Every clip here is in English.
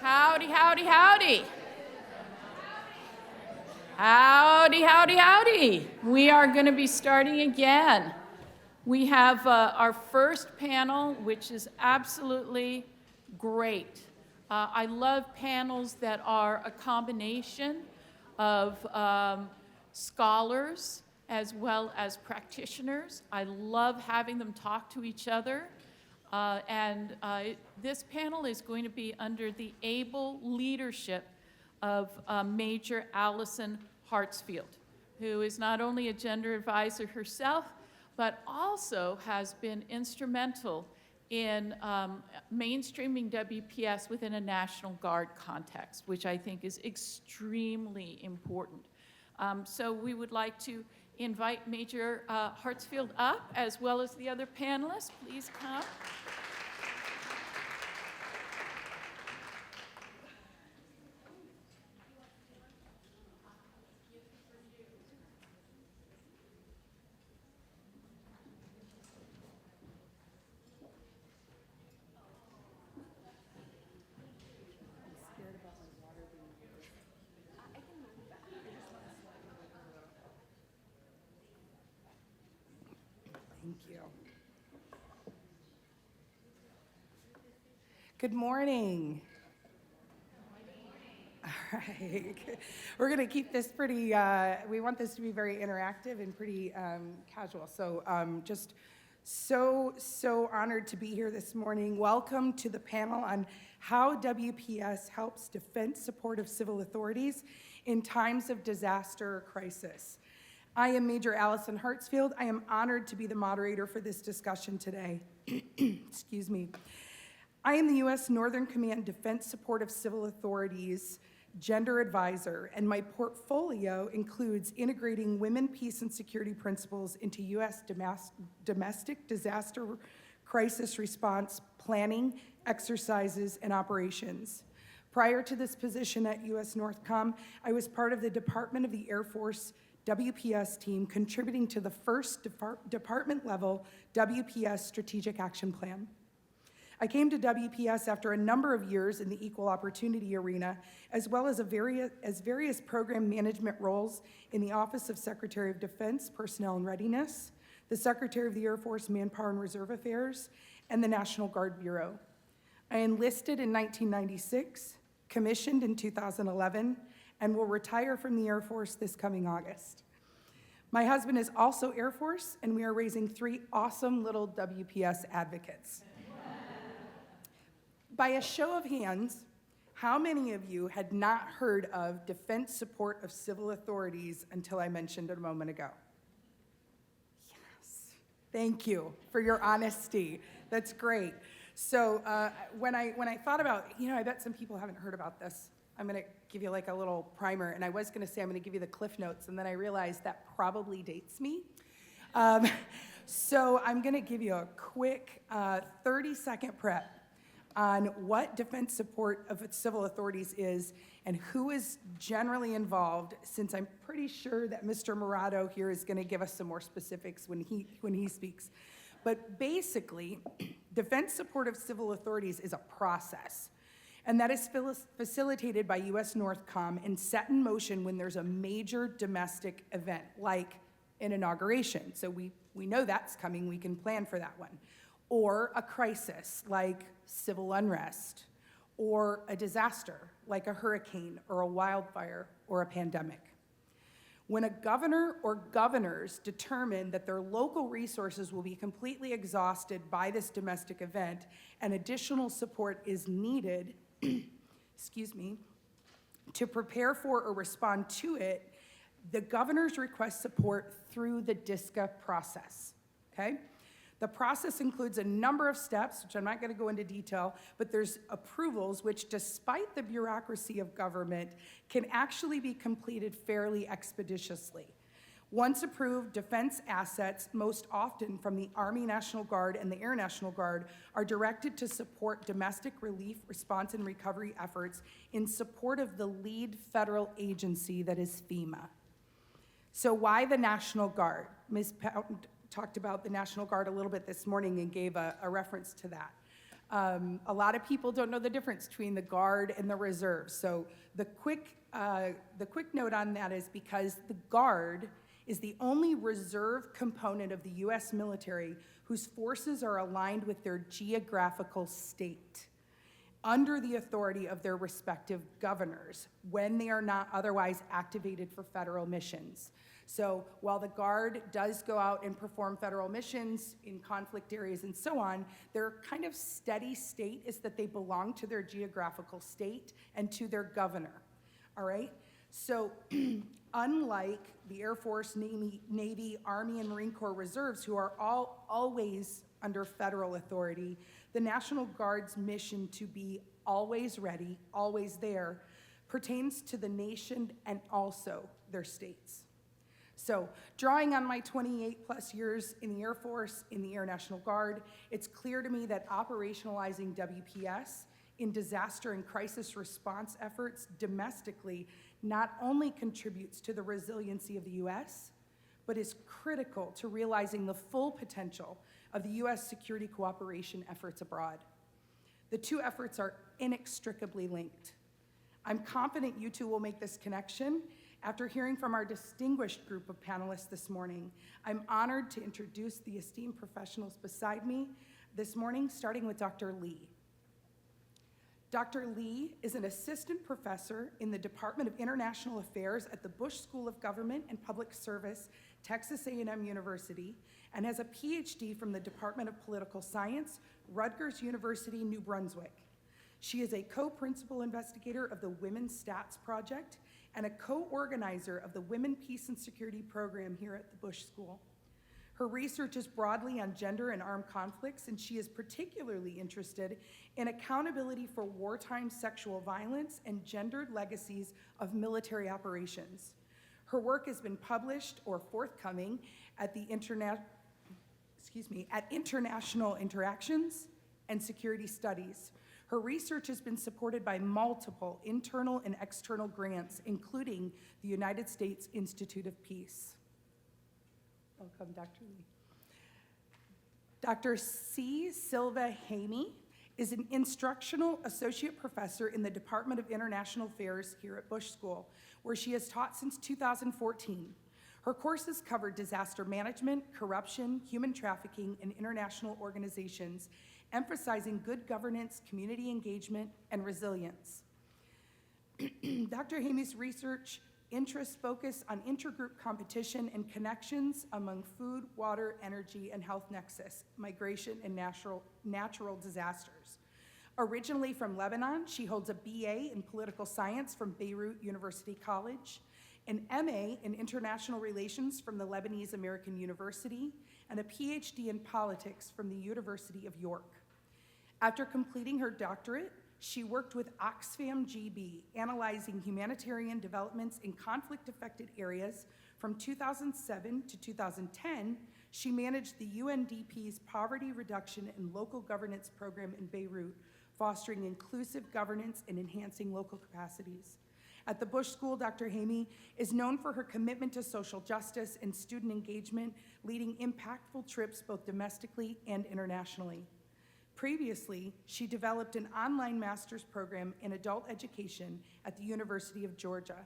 Howdy, howdy, howdy. Howdy, howdy, howdy. We are going to be starting again. We have our first panel, which is absolutely great. I love panels that are a combination of scholars as well as practitioners. I love having them talk to each other. This panel is going to be under the able leadership of Major Allison Hartsfield, who is not only a gender advisor herself, but also has been instrumental in mainstreaming WPS within a National Guard context, which I think is extremely important. So we would like to invite Major Hartsfield up, as well as the other panelists. Please come. Thank you. Good morning. All right. We're going to keep this pretty, we want this to be very interactive and pretty casual. So just so honored to be here this morning. Welcome to the panel on how WPS helps defense support of civil authorities in times of disaster or crisis. I am Major Allison Hartsfield. I am honored to be the moderator for this discussion today. Excuse me. I am the U.S. Northern Command Defense Support of Civil Authorities Gender Advisor, and my portfolio includes integrating women, peace, and security principles into U.S. domestic disaster crisis response planning, exercises, and operations. Prior to this position at U.S. NORTHCOM, I was part of the Department of the Air Force WPS team, contributing to the first department-level WPS Strategic Action Plan. I came to WPS after a number of years in the equal opportunity arena, as well as various program management roles in the Office of Secretary of Defense, Personnel and Readiness, the Secretary of the Air Force Manpower and Reserve Affairs, and the National Guard Bureau. I enlisted in 1996, commissioned in 2011, and will retire from the Air Force this coming August. My husband is also Air Force, and we are raising 3 awesome little WPS advocates. By a show of hands, how many of you had not heard of defense support of civil authorities until I mentioned it a moment ago? Yes, thank you for your honesty. That's great. So when I thought about, I bet some people haven't heard about this. I'm going to give you like a little primer, and I was going to say I'm going to give you the Cliff Notes, and then I realized that probably dates me. So I'm going to give you a quick 30-second prep on what defense support of civil authorities is and who is generally involved, since I'm pretty sure that Mr. Murado here is going to give us some more specifics when he speaks. But basically, defense support of civil authorities is a process. And that is facilitated by U.S. NORTHCOM and set in motion when there's a major domestic event, like an inauguration. So we know that's coming, we can plan for that one. Or a crisis, like civil unrest, or a disaster, like a hurricane, or a wildfire, or a pandemic. When a governor or governors determine that their local resources will be completely exhausted by this domestic event and additional support is needed, excuse me, to prepare for or respond to it, the governors request support through the DISCA process, okay? The process includes a number of steps, which I'm not going to go into detail, but there's approvals which, despite the bureaucracy of government, can actually be completed fairly expeditiously. Once approved, defense assets, most often from the Army National Guard and the Air National Guard, are directed to support domestic relief, response, and recovery efforts in support of the lead federal agency that is FEMA. So why the National Guard? Ms. Pound talked about the National Guard a little bit this morning and gave a reference to that. A lot of people don't know the difference between the Guard and the Reserve. So the quick note on that is because the Guard is the only reserve component of the U.S. military whose forces are aligned with their geographical state, under the authority of their respective governors, when they are not otherwise activated for federal missions. So while the Guard does go out and perform federal missions in conflict areas and so on, their kind of steady state is that they belong to their geographical state and to their governor, all right? So unlike the Air Force, Navy, Army, and Marine Corps reserves, who are always under federal authority, the National Guard's mission to be always ready, always there, pertains to the nation and also their states. So, drawing on my 28-plus years in the Air Force, in the Air National Guard, it's clear to me that operationalizing WPS in disaster and crisis response efforts domestically not only contributes to the resiliency of the U.S., but is critical to realizing the full potential of the U.S. security cooperation efforts abroad. The two efforts are inextricably linked. I'm confident you two will make this connection. After hearing from our distinguished group of panelists this morning, I'm honored to introduce the esteemed professionals beside me this morning, starting with Dr. Lee. Dr. Lee is an assistant professor in the Department of International Affairs at the Bush School of Government and Public Service, Texas A&M University, and has a PhD from the Department of Political Science, Rutgers University, New Brunswick. She is a co-principal investigator of the Women's Stats Project and a co-organizer of the Women, Peace, and Security program here at the Bush School. Her research is broadly on gender and armed conflicts, and she is particularly interested in accountability for wartime sexual violence and gendered legacies of military operations. Her work has been published or forthcoming at the International Interactions and Security Studies. Her research has been supported by multiple internal and external grants, including the United States Institute of Peace. Welcome, Dr. Lee. Dr. C. Silva Hamey is an instructional associate professor in the Department of International Affairs here at Bush School, where she has taught since 2014. Her courses cover disaster management, corruption, human trafficking, and international organizations, emphasizing good governance, community engagement, and resilience. Dr. Hamey's research interests focus on intergroup competition and connections among food, water, energy, and health nexus, migration, and natural disasters. Originally from Lebanon, she holds a BA in political science from Beirut University College, an MA in international relations from the Lebanese American University, and a PhD in politics from the University of York. After completing her doctorate, she worked with Oxfam GB, analyzing humanitarian developments in conflict-affected areas. From 2007 to 2010, she managed the UNDP's Poverty Reduction and Local Governance Program in Beirut, fostering inclusive governance and enhancing local capacities. At the Bush School, Dr. Hamey is known for her commitment to social justice and student engagement, leading impactful trips both domestically and internationally. Previously, she developed an online master's program in adult education at the University of Georgia.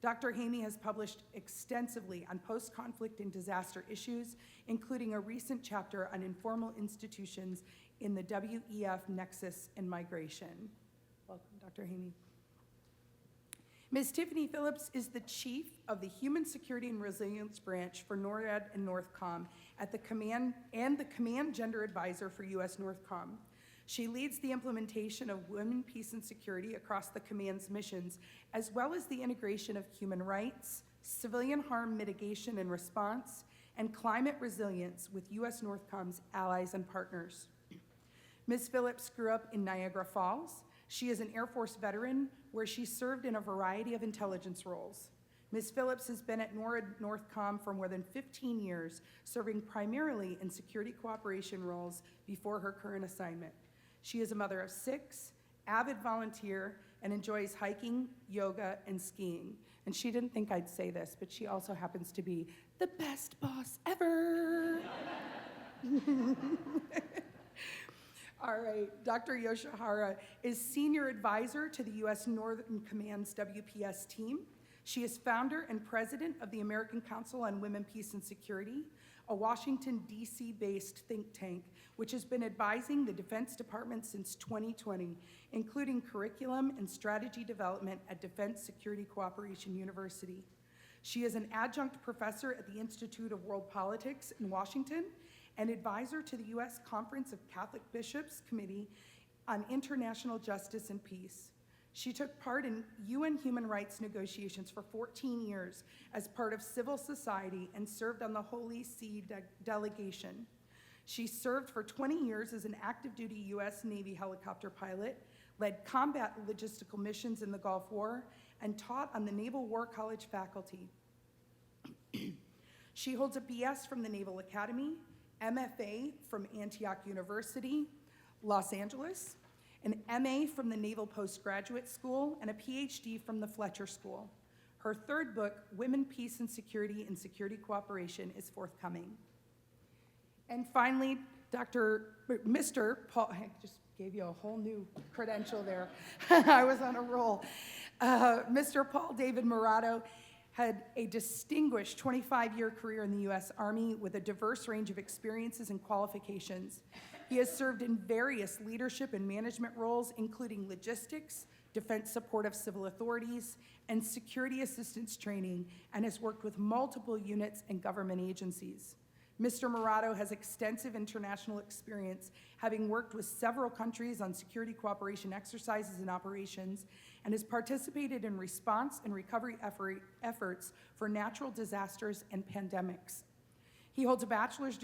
Dr. Hamey has published extensively on post-conflict and disaster issues, including a recent chapter on informal institutions in the WEF Nexus and Migration. Welcome, Dr. Hamey. Ms. Tiffany Phillips is the Chief of the Human Security and Resilience Branch for NORAD and NORTHCOM at the Command Gender Advisor for U.S. NORTHCOM. She leads the implementation of women, peace, and security across the command's missions, as well as the integration of human rights, civilian harm mitigation and response, and climate resilience with U.S. NORTHCOM's allies and partners. Ms. Phillips grew up in Niagara Falls. She is an Air Force veteran where she served in a variety of intelligence roles. Ms. Phillips has been at NORAD NORTHCOM for more than 15 years, serving primarily in security cooperation roles before her current assignment. She is a mother of 6, avid volunteer, and enjoys hiking, yoga, and skiing. And she didn't think I'd say this, but she also happens to be the best boss ever. All right, Dr. Yoshihara is Senior Advisor to the U.S. Northern Command's WPS team. She is founder and president of the American Council on Women, Peace, and Security, a Washington, D.C.-based think tank, which has been advising the Defense Department since 2020, including curriculum and strategy development at Defense Security Cooperation University. She is an adjunct professor at the Institute of World Politics in Washington and advisor to the U.S. Conference of Catholic Bishops Committee on International Justice and Peace. She took part in UN human rights negotiations for 14 years as part of civil society and served on the Holy See delegation. She served for 20 years as an active duty U.S. Navy helicopter pilot, led combat logistical missions in the Gulf War, and taught on the Naval War College faculty. She holds a BS from the Naval Academy, MFA from Antioch University, Los Angeles, an MA from the Naval Postgraduate School, and a PhD from the Fletcher School. Her third book, Women, Peace, and Security in Security Cooperation, is forthcoming. And finally, Mr. Paul, I just gave you a whole new credential there. I was on a roll. Mr. Paul David Morato had a distinguished 25-year career in the U.S. Army with a diverse range of experiences and qualifications. He has served in various leadership and management roles, including logistics, defense support of civil authorities, and security assistance training, and has worked with multiple units and government agencies. Mr. Morato has extensive international experience, having worked with several countries on security cooperation exercises and operations, and has participated in response and recovery efforts for natural disasters and pandemics. He holds a bachelor's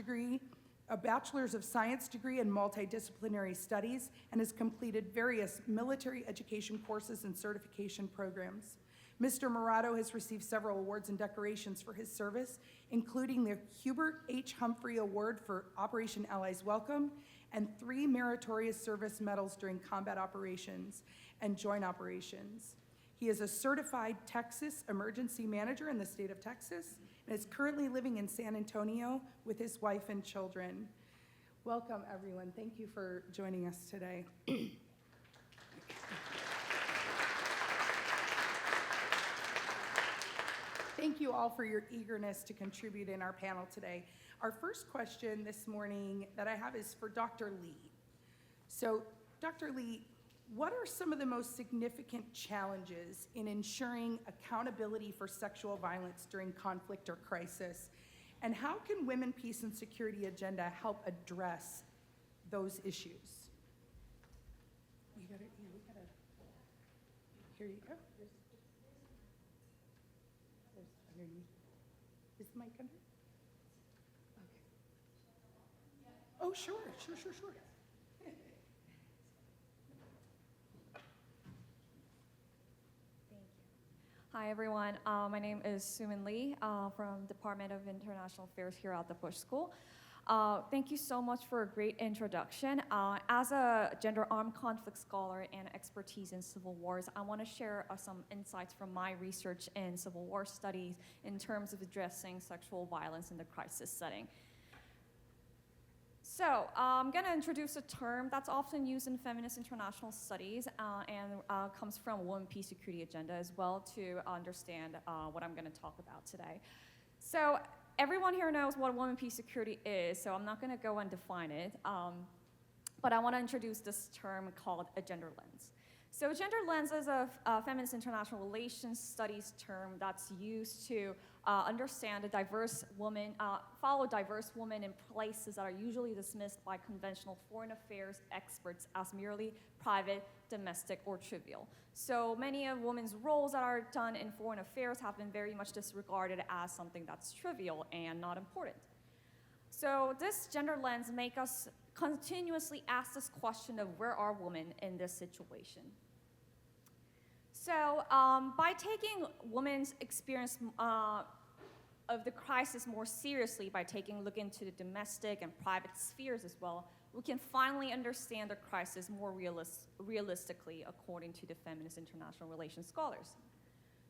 of science degree in multidisciplinary studies, and has completed various military education courses and certification programs. Mr. Morato has received several awards and decorations for his service, including the Hubert H. Humphrey Award for Operation Allies Welcome and 3 Meritorious Service Medals during combat operations and joint operations. He is a certified Texas emergency manager in the state of Texas and is currently living in San Antonio with his wife and children. Welcome, everyone. Thank you for joining us today. Thank you all for your eagerness to contribute in our panel today. Our first question this morning that I have is for Dr. Lee. So, Dr. Lee, what are some of the most significant challenges in ensuring accountability for sexual violence during conflict or crisis? And how can Women, Peace, and Security agenda help address those issues? Here you go. Is the mic under? Okay. Oh, sure. Hi, everyone. My name is Sumin Lee from Department of International Affairs here at the Bush School. Thank you so much for a great introduction. As a gender armed conflict scholar and expertise in civil wars, I want to share some insights from my research in civil war studies in terms of addressing sexual violence in the crisis setting. So I'm going to introduce a term that's often used in feminist international studies and comes from Women, Peace, Security agenda as well to understand what I'm going to talk about today. So everyone here knows what Women, Peace, Security is, so I'm not going to go and define it. But I want to introduce this term called a gender lens. So gender lens is a feminist international relations studies term that's used to understand a diverse woman, follow diverse women in places that are usually dismissed by conventional foreign affairs experts as merely private, domestic, or trivial. So many of women's roles that are done in foreign affairs have been very much disregarded as something that's trivial and not important. So this gender lens makes us continuously ask this question of where are women in this situation? So by taking women's experience of the crisis more seriously, by taking a look into the domestic and private spheres as well, we can finally understand the crisis more realistically according to the feminist international relations scholars.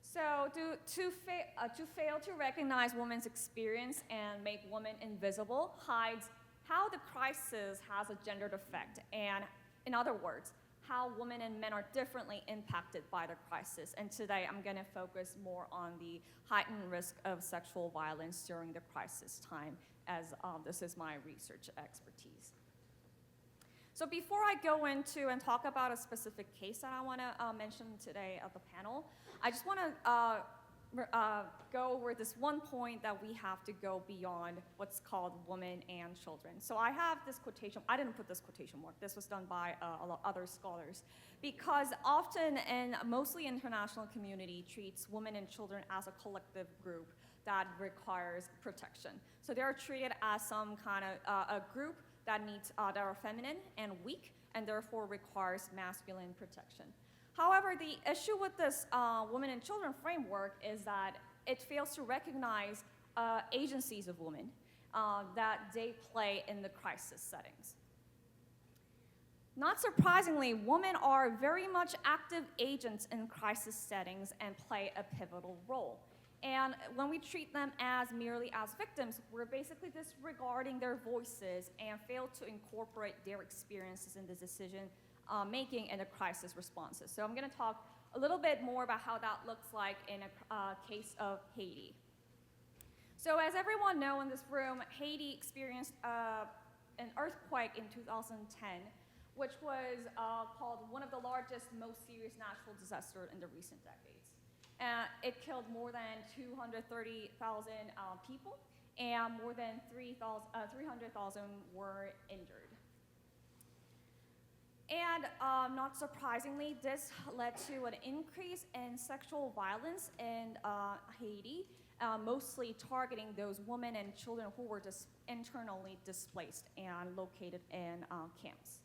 So to fail to recognize women's experience and make women invisible how the crisis has a gendered effect, and in other words, how women and men are differently impacted by the crisis. And today I'm going to focus more on the heightened risk of sexual violence during the crisis time, as this is my research expertise. So before I go into and talk about a specific case that I want to mention today at the panel, I just want to go over this one point that we have to go beyond what's called women and children. So I have this quotation. I didn't put this quotation mark. This was done by other scholars, because often and mostly international community treats women and children as a collective group that requires protection. So they are treated as some kind of a group that are feminine and weak, and therefore requires masculine protection. However, the issue with this women and children framework is that it fails to recognize agencies of women that they play in the crisis settings. Not surprisingly, women are very much active agents in crisis settings and play a pivotal role. And when we treat them as merely as victims, we're basically disregarding their voices and fail to incorporate their experiences in the decision making and the crisis responses. So I'm going to talk a little bit more about how that looks like in a case of Haiti. So as everyone knows in this room, Haiti experienced an earthquake in 2010, which was called one of the largest, most serious natural disasters in the recent decades. It killed more than 230,000 people, and more than 300,000 were injured. And not surprisingly, this led to an increase in sexual violence in Haiti, mostly targeting those women and children who were internally displaced and located in camps.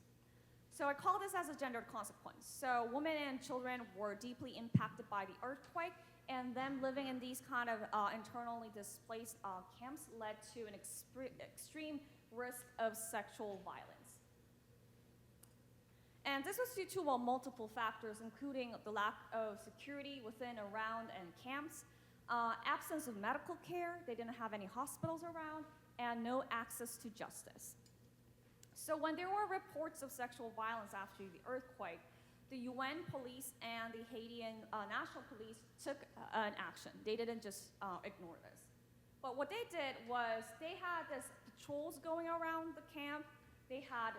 So I call this as a gendered consequence. So women and children were deeply impacted by the earthquake, and them living in these kind of internally displaced camps led to an extreme risk of sexual violence. And this was due to multiple factors, including the lack of security within, around, and camps, absence of medical care, they didn't have any hospitals around, and no access to justice. So when there were reports of sexual violence after the earthquake, the UN police and the Haitian National Police took an action. They didn't just ignore this. But what they did was they had this patrols going around the camp. They had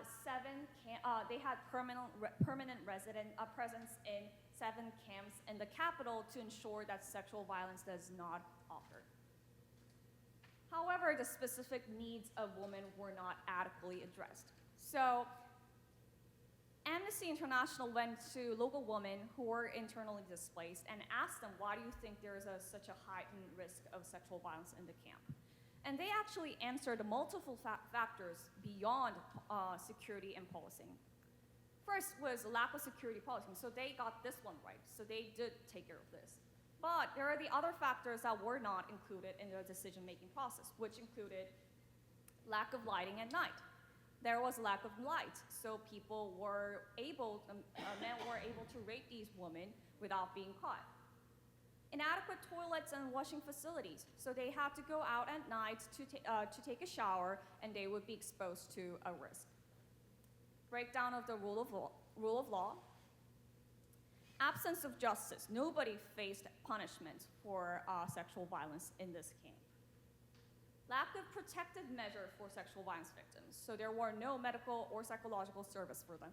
permanent resident presence in 7 camps in the capital to ensure that sexual violence does not occur. However, the specific needs of women were not adequately addressed. So Amnesty International went to local women who were internally displaced and asked them, why do you think there is such a heightened risk of sexual violence in the camp? And they actually answered multiple factors beyond security and policing. First was lack of security policing, so they got this one right, so they did take care of this. But there are the other factors that were not included in the decision-making process, which included lack of lighting at night. There was lack of light, so people were men were able to rape these women without being caught. Inadequate toilets and washing facilities, so they had to go out at night to take a shower, and they would be exposed to a risk. Breakdown of the rule of law. Absence of justice. Nobody faced punishment for sexual violence in this camp. Lack of protective measure for sexual violence victims. So there were no medical or psychological service for them.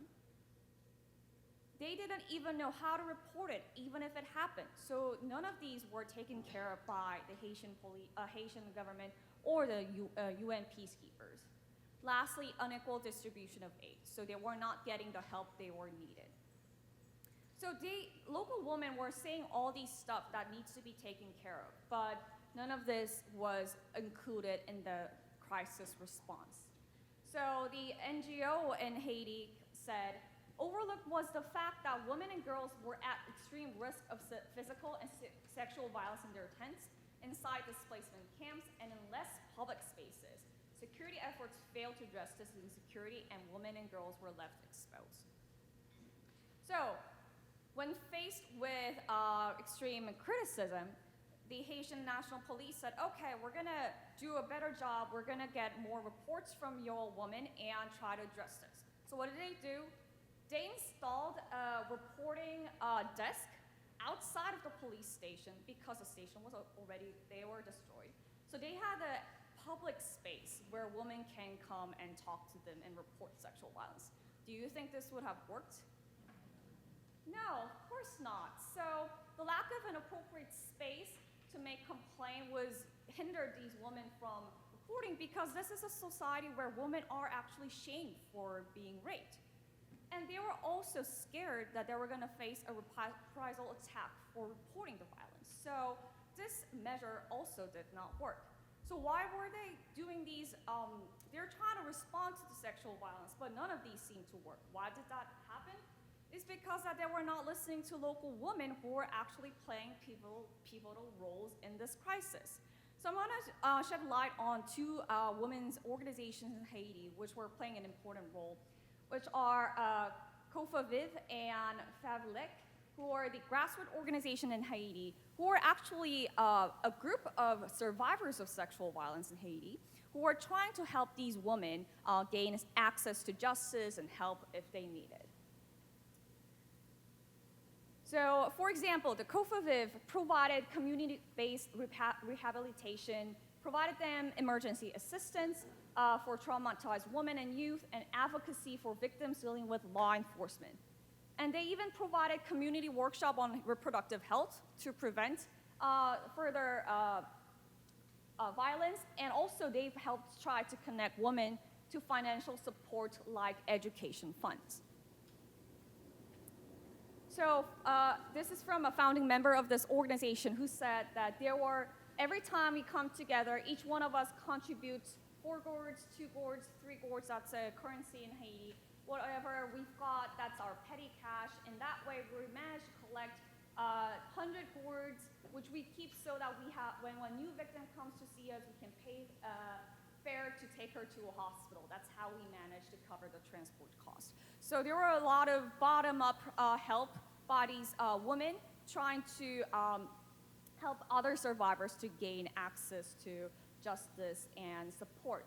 They didn't even know how to report it, even if it happened. So none of these were taken care of by the Haitian government or the UN peacekeepers. Lastly, unequal distribution of aid. So they were not getting the help they were needed. So local women were saying all these stuff that needs to be taken care of, but none of this was included in the crisis response. So the NGO in Haiti said, overlooked was the fact that women and girls were at extreme risk of physical and sexual violence in their tents, inside displacement camps, and in less public spaces. Security efforts failed to address this insecurity, and women and girls were left exposed. So, when faced with extreme criticism, the Haitian National Police said, okay, we're gonna do a better job. We're gonna get more reports from your woman and try to address this. So what did they do? They installed a reporting desk outside of the police station because the station was already, they were destroyed. So they had a public space where women can come and talk to them and report sexual violence. Do you think this would have worked? No, of course not. So the lack of an appropriate space to make complaint was hindered these women from reporting because this is a society where women are actually shamed for being raped. And they were also scared that they were going to face a reprisal attack for reporting the violence. So this measure also did not work. So why were they doing these? They're trying to respond to the sexual violence, but none of these seemed to work. Why did that happen? It's because that they were not listening to local women who were actually playing pivotal roles in this crisis. So I'm going to shed light on two women's organizations in Haiti which were playing an important role, which are COFAVIV and FAVLEC, who are the grassroots organization in Haiti, who are actually a group of survivors of sexual violence in Haiti, who are trying to help these women gain access to justice and help if they need it. So, for example, the COFAVIV provided community-based rehabilitation, provided them emergency assistance for traumatized women and youth, and advocacy for victims dealing with law enforcement. And they even provided community workshop on reproductive health to prevent further violence, and also they've helped try to connect women to financial support like education funds. So this is from a founding member of this organization who said that every time we come together, each one of us contributes 4 gourds, 2 gourds, 3 gourds, that's a currency in Haiti. Whatever we've got, that's our petty cash. And that way we manage to collect 100 gourds, which we keep so that we have, when a new victim comes to see us, we can pay fare to take her to a hospital. That's how we manage to cover the transport cost. So there were a lot of bottom-up help by these women trying to help other survivors to gain access to justice and support.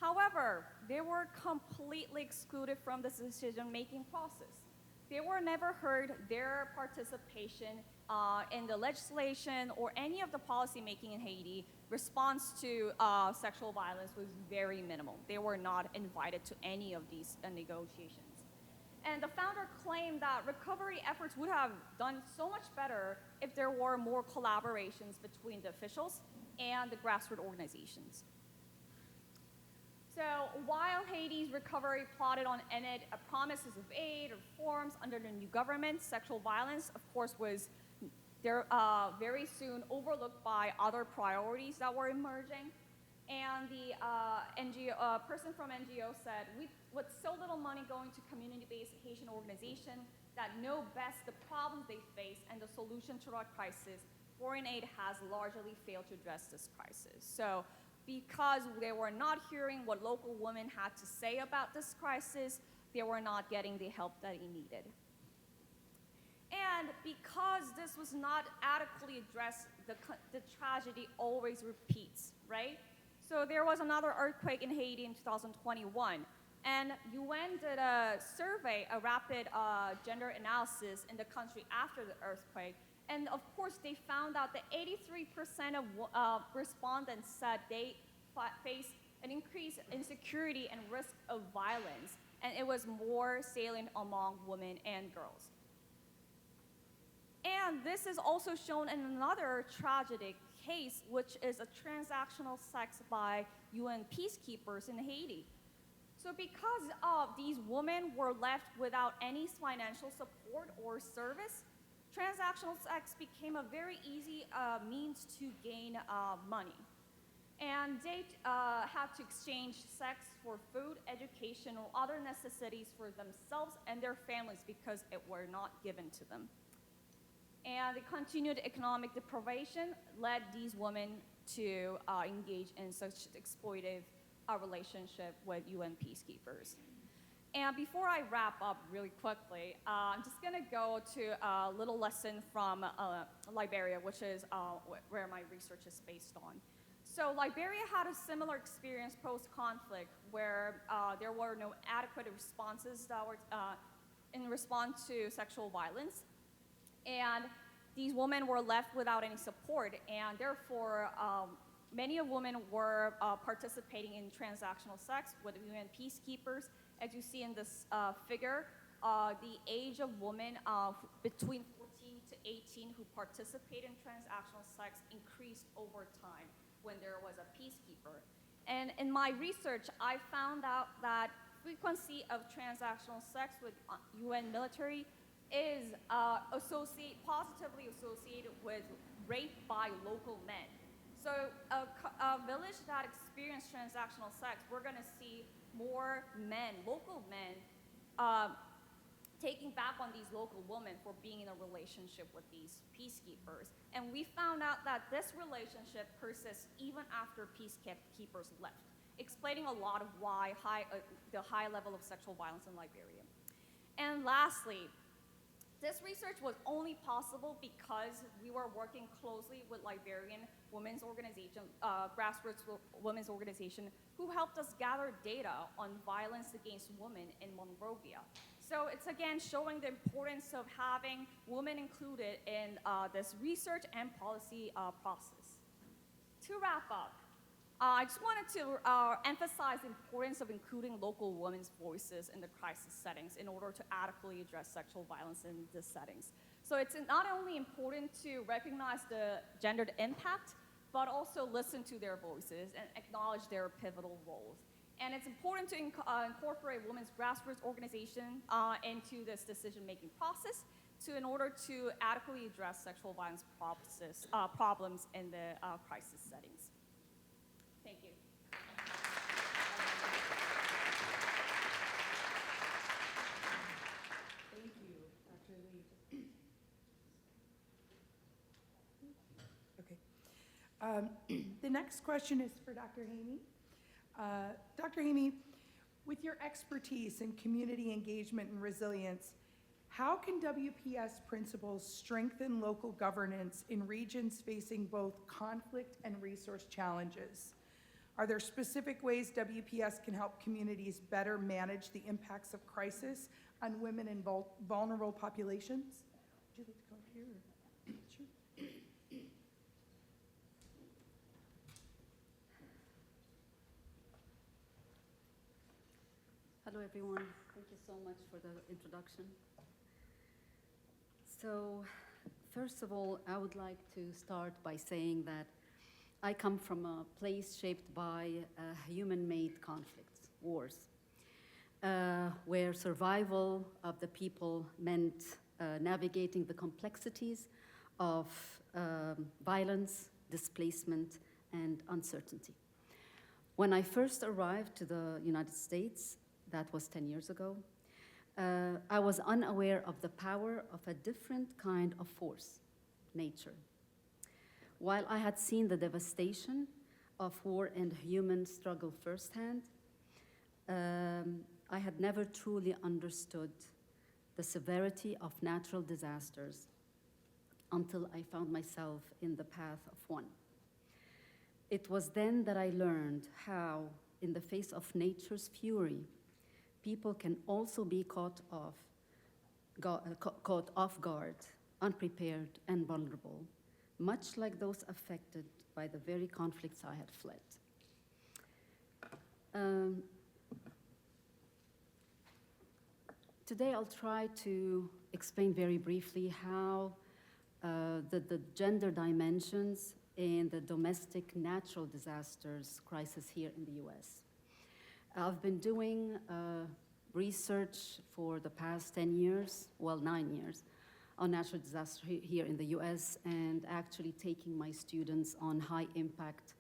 However, they were completely excluded from this decision-making process. They were never heard. Their participation in the legislation or any of the policy-making in Haiti response to sexual violence was very minimal. They were not invited to any of these negotiations. And the founder claimed that recovery efforts would have done so much better if there were more collaborations between the officials and the grassroots organizations. So while Haiti's recovery plotted on ended promises of aid or reforms under the new government, sexual violence, of course, was very soon overlooked by other priorities that were emerging. And the person from NGO said, with so little money going to community-based Haitian organizations that know best the problems they face and the solution to our crisis, foreign aid has largely failed to address this crisis. So because they were not hearing what local women had to say about this crisis, they were not getting the help that they needed. And because this was not adequately addressed, the tragedy always repeats, right? So there was another earthquake in Haiti in 2021, and UN did a survey, a rapid gender analysis in the country after the earthquake, and of course they found out that 83% of respondents said they face an increased insecurity and risk of violence, and it was more salient among women and girls. And this is also shown in another tragic case, which is a transactional sex by UN peacekeepers in Haiti. So because these women were left without any financial support or service, transactional sex became a very easy means to gain money. And they had to exchange sex for food, education, or other necessities for themselves and their families because it were not given to them. And the continued economic deprivation led these women to engage in such exploitive relationship with UN peacekeepers. And before I wrap up really quickly, I'm just going to go to a little lesson from Liberia, which is where my research is based on. So Liberia had a similar experience post-conflict where there were no adequate responses that were in response to sexual violence. And these women were left without any support, and therefore many of women were participating in transactional sex with UN peacekeepers. As you see in this figure, the age of women between 14 to 18 who participate in transactional sex increased over time when there was a peacekeeper. And in my research, I found out that frequency of transactional sex with UN military is positively associated with rape by local men. So a village that experienced transactional sex, we're going to see more men, local men, taking back on these local women for being in a relationship with these peacekeepers. And we found out that this relationship persists even after peacekeepers left, explaining a lot of why the high level of sexual violence in Liberia. And lastly, this research was only possible because we were working closely with Liberian women's organization, grassroots women's organization, who helped us gather data on violence against women in Monrovia. So it's again showing the importance of having women included in this research and policy process. To wrap up, I just wanted to emphasize the importance of including local women's voices in the crisis settings in order to adequately address sexual violence in these settings. So it's not only important to recognize the gendered impact, but also listen to their voices and acknowledge their pivotal roles. And it's important to incorporate women's grassroots organization into this decision-making process in order to adequately address sexual violence problems in the crisis settings. Thank you. Thank you, Dr. Lee. Okay. The next question is for Dr. Haney. Dr. Haney, with your expertise in community engagement and resilience, how can WPS principles strengthen local governance in regions facing both conflict and resource challenges? Are there specific ways WPS can help communities better manage the impacts of crisis on women and vulnerable populations? Would you like to come up here? Sure. Hello, everyone. Thank you so much for the introduction. So, first of all, I would like to start by saying that I come from a place shaped by human-made conflicts, wars, where survival of the people meant navigating the complexities of violence, displacement, and uncertainty. When I first arrived to the United States, that was 10 years ago, I was unaware of the power of a different kind of force, nature. While I had seen the devastation of war and human struggle firsthand, I had never truly understood the severity of natural disasters until I found myself in the path of one. It was then that I learned how, in the face of nature's fury, people can also be caught off guard, unprepared, and vulnerable, much like those affected by the very conflicts I had fled. Today I'll try to explain very briefly how the gender dimensions in the domestic natural disasters crisis here in the US. I've been doing research for the past 10 years, well, 9 years, on natural disaster here in the US, and actually taking my students on high-impact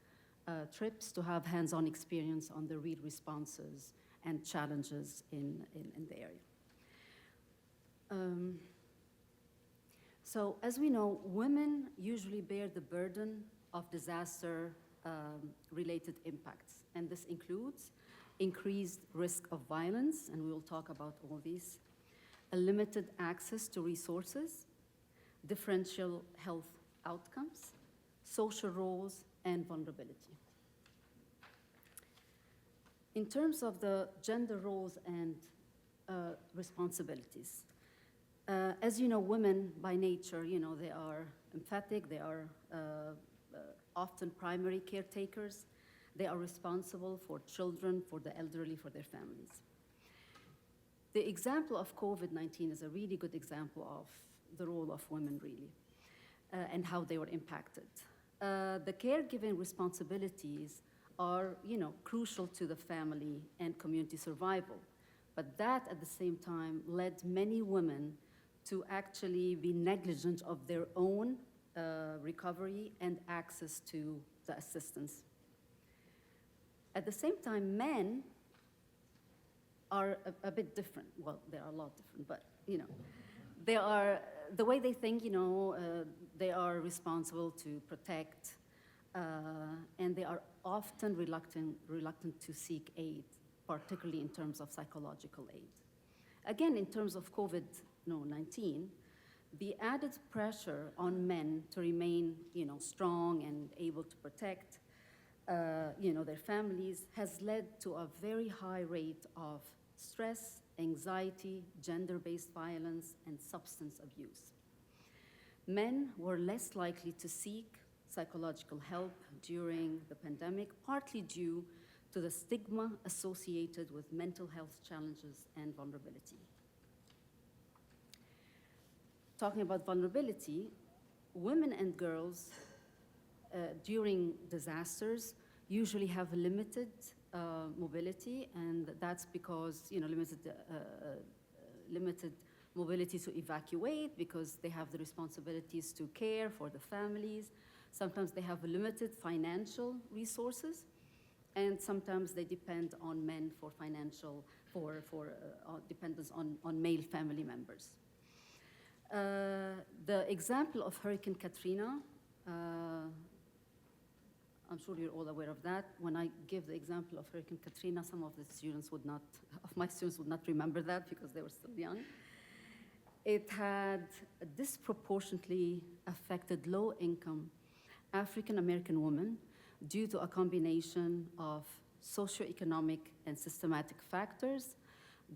trips to have hands-on experience on the real responses and challenges in the area. So as we know, women usually bear the burden of disaster-related impacts, and this includes increased risk of violence, and we will talk about all these, a limited access to resources, differential health outcomes, social roles, and vulnerability. In terms of the gender roles and responsibilities, as you know, women by nature, they are emphatic, they are often primary caretakers, they are responsible for children, for the elderly, for their families. The example of COVID-19 is a really good example of the role of women, really, and how they were impacted. The caregiving responsibilities are, crucial to the family and community survival, but that at the same time led many women to actually be negligent of their own recovery and access to the assistance. At the same time, men are a bit different. Well, they are a lot different, but they are, the way they think, they are responsible to protect, and they are often reluctant to seek aid, particularly in terms of psychological aid. Again, in terms of COVID-19, the added pressure on men to remain, strong and able to protect, their families has led to a very high rate of stress, anxiety, gender-based violence, and substance abuse. Men were less likely to seek psychological help during the pandemic, partly due to the stigma associated with mental health challenges and vulnerability. Talking about vulnerability, women and girls during disasters usually have limited mobility, and that's because limited mobility to evacuate, because they have the responsibilities to care for the families. Sometimes they have limited financial resources, and sometimes they depend on men for financial, dependence on male family members. The example of Hurricane Katrina, I'm sure you're all aware of that. When I give the example of Hurricane Katrina, some of my students would not remember that because they were still young. It had disproportionately affected low-income African-American women due to a combination of socioeconomic and systematic factors.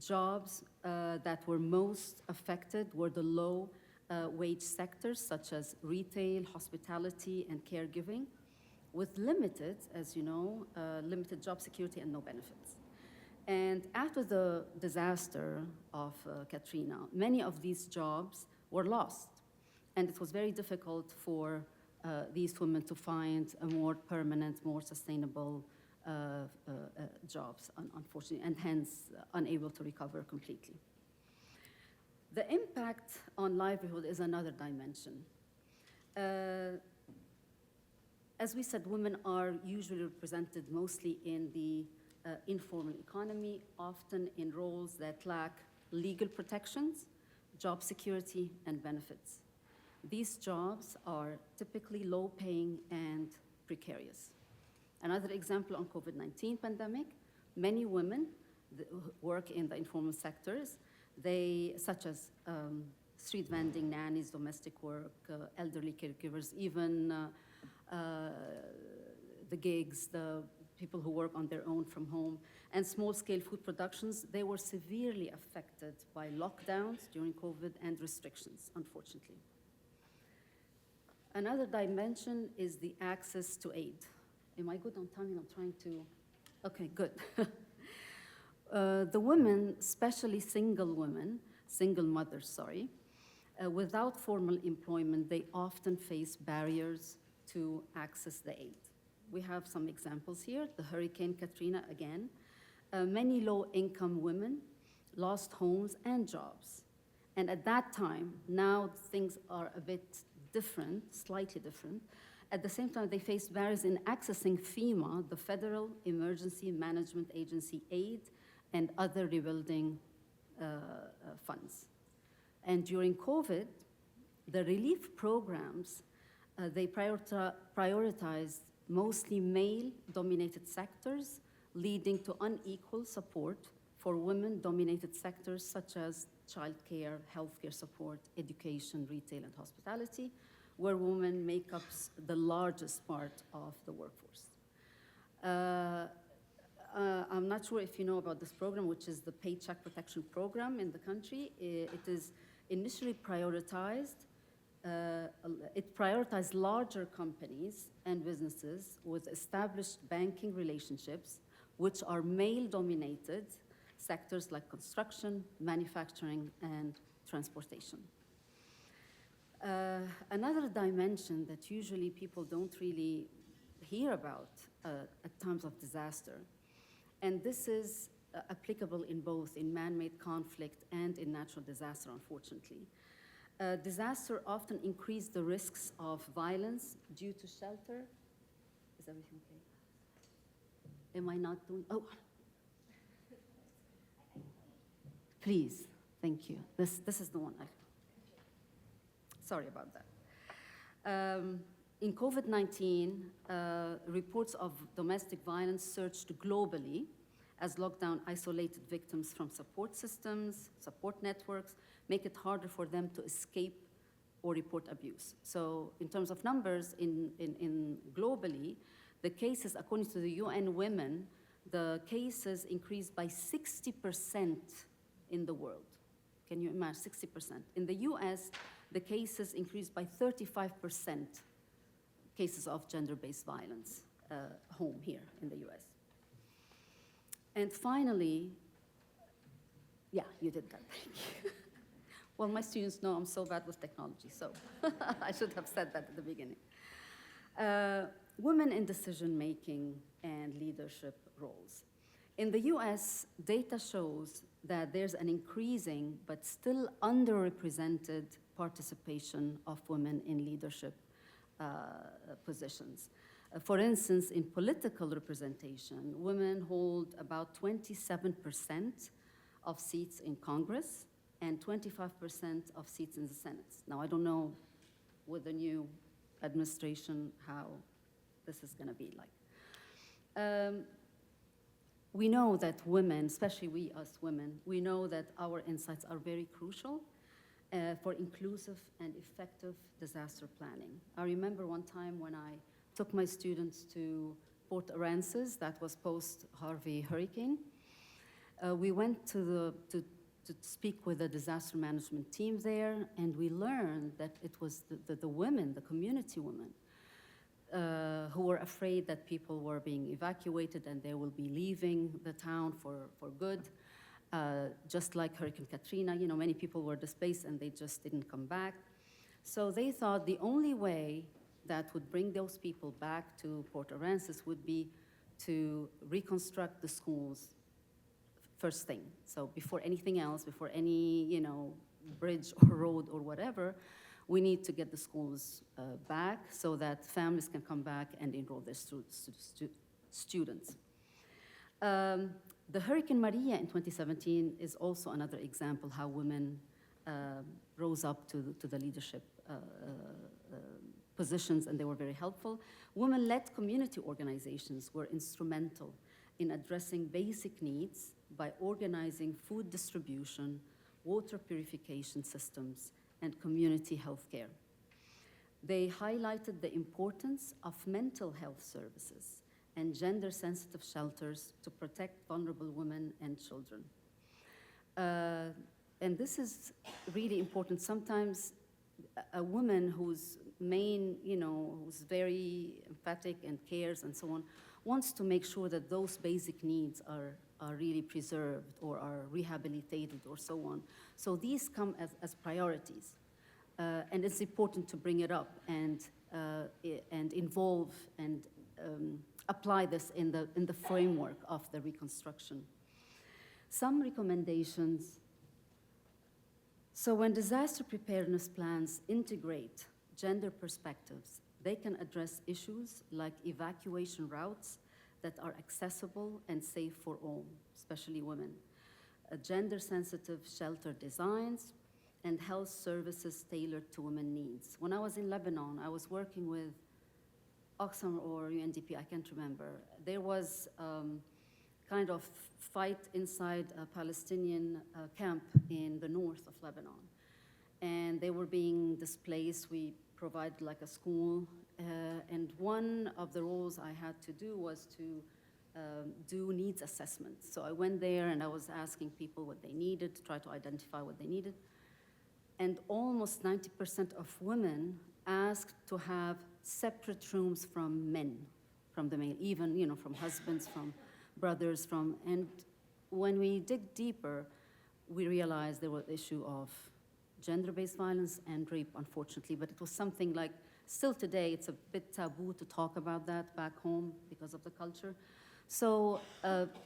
Jobs that were most affected were the low-wage sectors, such as retail, hospitality, and caregiving, with limited, as you know, limited job security and no benefits. And after the disaster of Katrina, many of these jobs were lost, and it was very difficult for these women to find a more permanent, more sustainable jobs, unfortunately, and hence unable to recover completely. The impact on livelihood is another dimension. As we said, women are usually represented mostly in the informal economy, often in roles that lack legal protections, job security, and benefits. These jobs are typically low-paying and precarious. Another example on COVID-19 pandemic, many women who work in the informal sectors, such as street vending, nannies, domestic work, elderly caregivers, even the gigs, the people who work on their own from home, and small-scale food productions, they were severely affected by lockdowns during COVID and restrictions, unfortunately. Another dimension is the access to aid. Am I good on timing? I'm trying to, okay, good. The women, especially single mothers, without formal employment, they often face barriers to access the aid. We have some examples here. The Hurricane Katrina again. Many low-income women lost homes and jobs. And at that time, now things are a bit different, slightly different. At the same time, they faced barriers in accessing FEMA, the Federal Emergency Management Agency aid, and other rebuilding funds. And during COVID, the relief programs, they prioritized mostly male-dominated sectors, leading to unequal support for women-dominated sectors such as childcare, healthcare support, education, retail, and hospitality, where women make up the largest part of the workforce. I'm not sure if you know about this program, which is the Paycheck Protection Program in the country. It is initially prioritized. It prioritized larger companies and businesses with established banking relationships, which are male-dominated sectors like construction, manufacturing, and transportation. Another dimension that usually people don't really hear about at times of disaster, and this is applicable in both in man-made conflict and in natural disaster, unfortunately. Disaster often increase the risks of violence due to shelter. Is everything okay? Am I not doing, oh. Please, thank you. This is the one. Sorry about that. In COVID-19, reports of domestic violence surged globally as lockdown isolated victims from support systems, support networks, make it harder for them to escape or report abuse. So in terms of numbers, in globally, the cases, according to the UN Women, the cases increased by 60% in the world. Can you imagine, 60%? In the US, the cases increased by 35%, cases of gender-based violence home here in the US. And finally, yeah, you did that, thank you. Well, my students know I'm so bad with technology, so I should have said that at the beginning. Women in decision-making and leadership roles. In the US, data shows that there's an increasing but still underrepresented participation of women in leadership positions. For instance, in political representation, women hold about 27% of seats in Congress and 25% of seats in the Senate. Now, I don't know with the new administration how this is going to be like. We know that women, especially we as women, we know that our insights are very crucial for inclusive and effective disaster planning. I remember one time when I took my students to Port Aransas, that was post-Harvey hurricane. We went to speak with the disaster management team there, and we learned that it was the women, the community women, who were afraid that people were being evacuated and they will be leaving the town for good. Just like Hurricane Katrina, you know, many people were displaced and they just didn't come back. So they thought the only way that would bring those people back to Port Aransas would be to reconstruct the schools first thing. So before anything else, before any, you know, bridge or road or whatever, we need to get the schools back so that families can come back and enroll their students. The Hurricane Maria in 2017 is also another example how women rose up to the leadership positions, and they were very helpful. Women-led community organizations were instrumental in addressing basic needs by organizing food distribution, water purification systems, and community health care. They highlighted the importance of mental health services and gender-sensitive shelters to protect vulnerable women and children. And this is really important. Sometimes a woman who's who's very empathic and cares and so on, wants to make sure that those basic needs are really preserved or are rehabilitated or so on. So these come as priorities. And it's important to bring it up and involve and apply this in the framework of the reconstruction. Some recommendations. So when disaster preparedness plans integrate gender perspectives, they can address issues like evacuation routes that are accessible and safe for all, especially women, gender-sensitive shelter designs, and health services tailored to women needs. When I was in Lebanon, I was working with Oxfam or UNDP, I can't remember. There was kind of fight inside a Palestinian camp in the north of Lebanon. And they were being displaced. We provided like a school. And one of the roles I had to do was to do needs assessments. So I went there and I was asking people what they needed, to try to identify what they needed. And almost 90% of women asked to have separate rooms from men, from the male, even, you know, from husbands, from brothers, and when we dig deeper, we realized there was the issue of gender-based violence and rape, unfortunately, but it was something like, still today, it's a bit taboo to talk about that back home because of the culture. So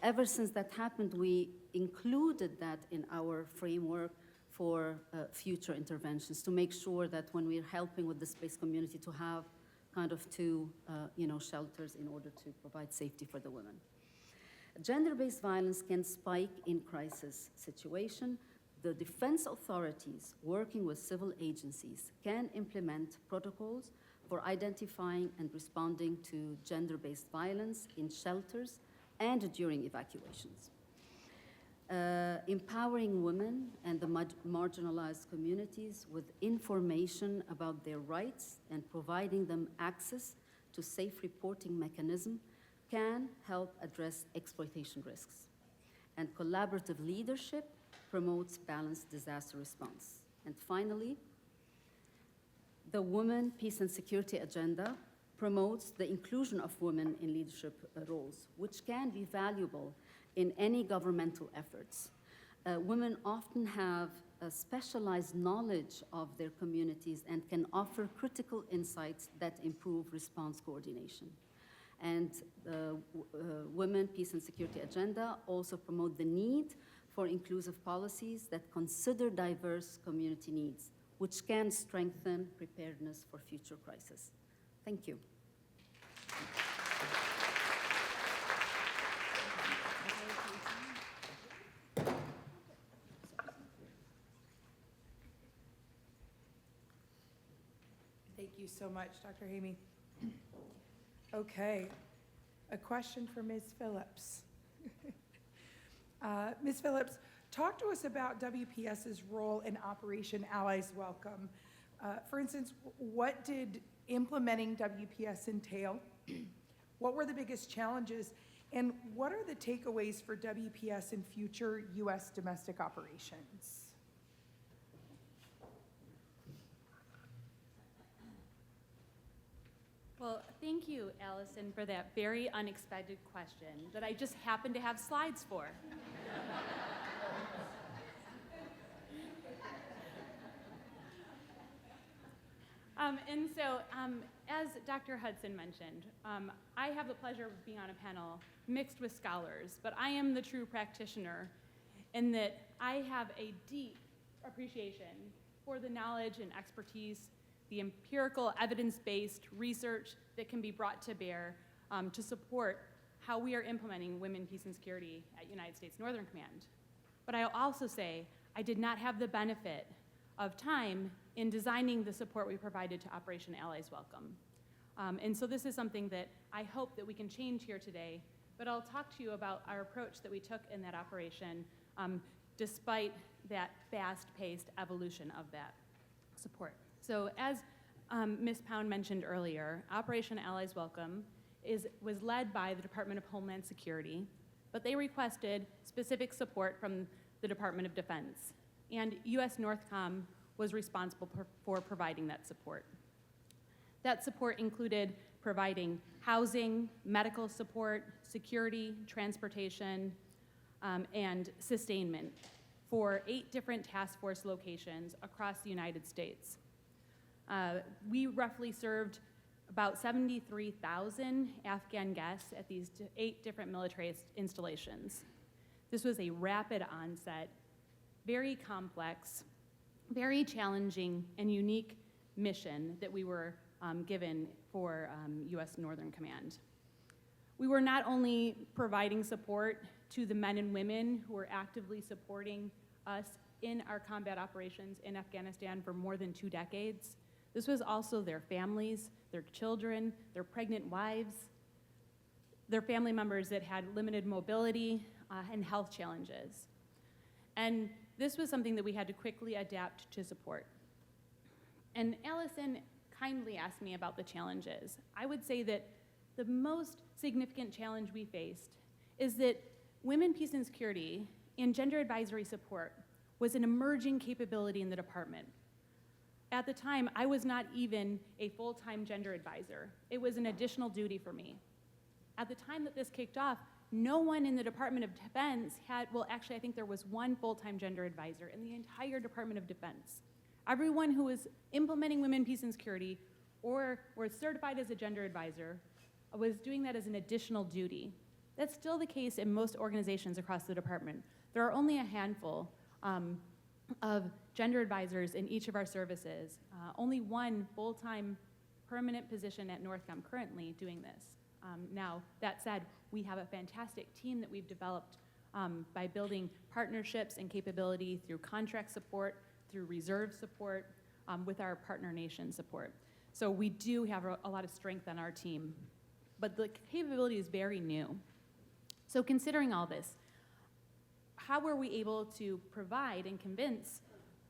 ever since that happened, we included that in our framework for future interventions to make sure that when we're helping with the displaced community to have kind of two shelters in order to provide safety for the women. Gender-based violence can spike in crisis situation. The defense authorities working with civil agencies can implement protocols for identifying and responding to gender-based violence in shelters and during evacuations. Empowering women and the marginalized communities with information about their rights and providing them access to safe reporting mechanism can help address exploitation risks. And collaborative leadership promotes balanced disaster response. And finally, the Women, Peace and Security Agenda promotes the inclusion of women in leadership roles, which can be valuable in any governmental efforts. Women often have a specialized knowledge of their communities and can offer critical insights that improve response coordination. And the Women, Peace and Security Agenda also promote the need for inclusive policies that consider diverse community needs, which can strengthen preparedness for future crises. Thank you. Thank you so much, Dr. Hamey. Okay, a question for Ms. Phillips. Ms. Phillips, talk to us about WPS's role in Operation Allies Welcome. For instance, what did implementing WPS entail? What were the biggest challenges? And what are the takeaways for WPS in future U.S. domestic operations? Well, thank you, Allison, for that very unexpected question that I just happened to have slides for. As Dr. Hudson mentioned, I have the pleasure of being on a panel mixed with scholars, but I am the true practitioner in that I have a deep appreciation for the knowledge and expertise, the empirical evidence-based research that can be brought to bear to support how we are implementing women, peace, and security at United States Northern Command. But I'll also say I did not have the benefit of time in designing the support we provided to Operation Allies Welcome. And so this is something that I hope that we can change here today, but I'll talk to you about our approach that we took in that operation despite that fast-paced evolution of that support. So as Ms. Pound mentioned earlier, Operation Allies Welcome was led by the Department of Homeland Security, but they requested specific support from the Department of Defense. And US NORTHCOM was responsible for providing that support. That support included providing housing, medical support, security, transportation, and sustainment for 8 different task force locations across the United States. We roughly served about 73,000 Afghan guests at these 8 different military installations. This was a rapid onset, very complex, very challenging, and unique mission that we were given for US Northern Command. We were not only providing support to the men and women who were actively supporting us in our combat operations in Afghanistan for more than 2 decades. This was also their families, their children, their pregnant wives. their family members that had limited mobility and health challenges. And this was something that we had to quickly adapt to support. And Allison kindly asked me about the challenges. I would say that the most significant challenge we faced is that women, peace, and security and gender advisory support was an emerging capability in the department. At the time, I was not even a full-time gender advisor. It was an additional duty for me. At the time that this kicked off, no one in the Department of Defense had, well, actually, I think there was one full-time gender advisor in the entire Department of Defense. Everyone who was implementing women, peace, and security or was certified as a gender advisor was doing that as an additional duty. That's still the case in most organizations across the department. There are only a handful of gender advisors in each of our services, only one full-time permanent position at Northcom currently doing this. Now, that said, we have a fantastic team that we've developed by building partnerships and capability through contract support, through reserve support, with our partner nation support. So we do have a lot of strength on our team, but the capability is very new. So considering all this, how were we able to provide and convince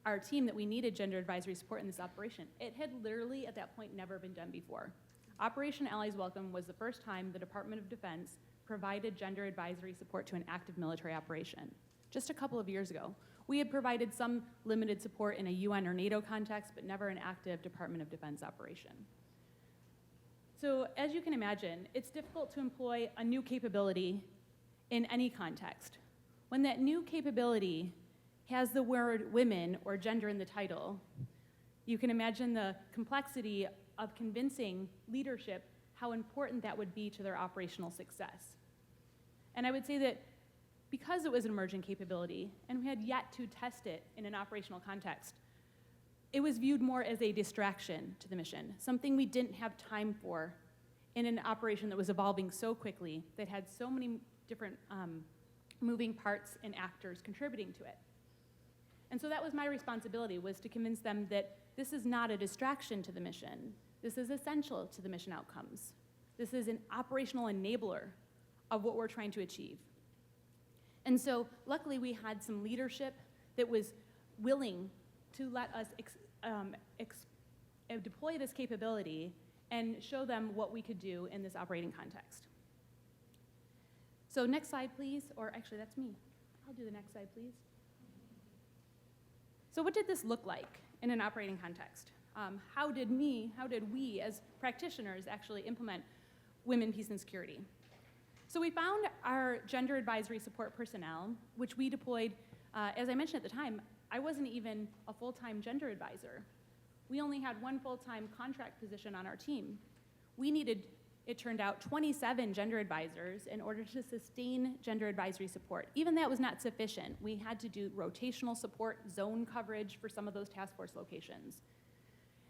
our team that we needed gender advisory support in this operation? It had literally, at that point, never been done before. Operation Allies Welcome was the first time the Department of Defense provided gender advisory support to an active military operation. Just a couple of years ago, we had provided some limited support in a UN or NATO context, but never an active Department of Defense operation. So as you can imagine, it's difficult to employ a new capability in any context. When that new capability has the word women or gender in the title, you can imagine the complexity of convincing leadership how important that would be to their operational success. And I would say that because it was an emerging capability and we had yet to test it in an operational context, it was viewed more as a distraction to the mission, something we didn't have time for in an operation that was evolving so quickly, that had so many different moving parts and actors contributing to it. And so that was my responsibility, was to convince them that this is not a distraction to the mission. This is essential to the mission outcomes. This is an operational enabler of what we're trying to achieve. And so luckily we had some leadership that was willing to let us deploy this capability and show them what we could do in this operating context. So next slide, please, or actually that's me. I'll do the next slide, please. So what did this look like in an operating context? How did we as practitioners actually implement women, peace, and security? So we found our gender advisory support personnel, which we deployed, as I mentioned at the time, I wasn't even a full-time gender advisor. We only had one full-time contract position on our team. We needed, it turned out, 27 gender advisors in order to sustain gender advisory support. Even that was not sufficient. We had to do rotational support, zone coverage for some of those task force locations.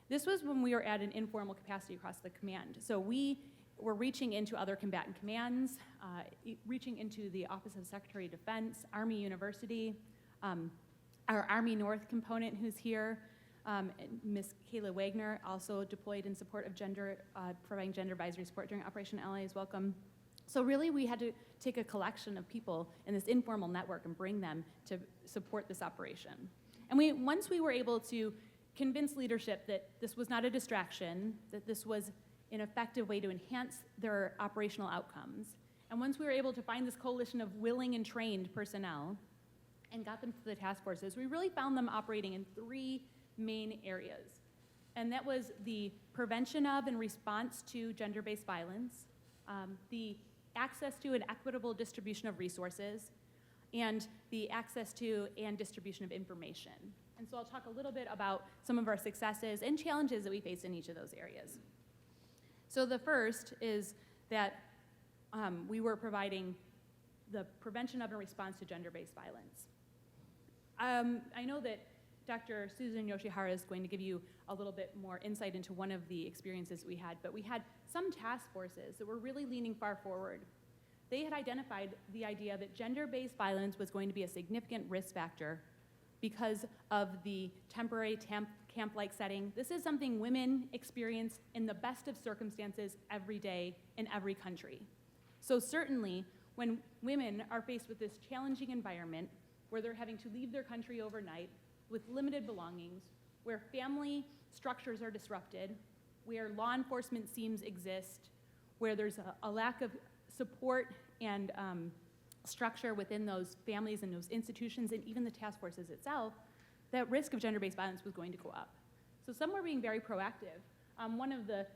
This was when we were at an informal capacity across the command. So we were reaching into other combatant commands, reaching into the Office of Secretary of Defense, Army University, our Army North component who's here, Ms. Kayla Wagner, also deployed in support of providing gender advisory support during Operation Allies Welcome. So really we had to take a collection of people in this informal network and bring them to support this operation. And once we were able to convince leadership that this was not a distraction, that this was an effective way to enhance their operational outcomes, and once we were able to find this coalition of willing and trained personnel and got them to the task forces, we really found them operating in three main areas. And that was the prevention of and response to gender-based violence, the access to and equitable distribution of resources, and the access to and distribution of information. And so I'll talk a little bit about some of our successes and challenges that we face in each of those areas. So the first is that we were providing the prevention of and response to gender-based violence. I know that Dr. Susan Yoshihara is going to give you a little bit more insight into one of the experiences we had, but we had some task forces that were really leaning far forward. They had identified the idea that gender-based violence was going to be a significant risk factor because of the temporary camp-like setting. This is something women experience in the best of circumstances every day in every country. So certainly, when women are faced with this challenging environment where they're having to leave their country overnight with limited belongings, where family structures are disrupted, where law enforcement seams exist, where there's a lack of support and structure within those families and those institutions and even the task forces itself, that risk of gender-based violence was going to go up. So some were being very proactive. One of the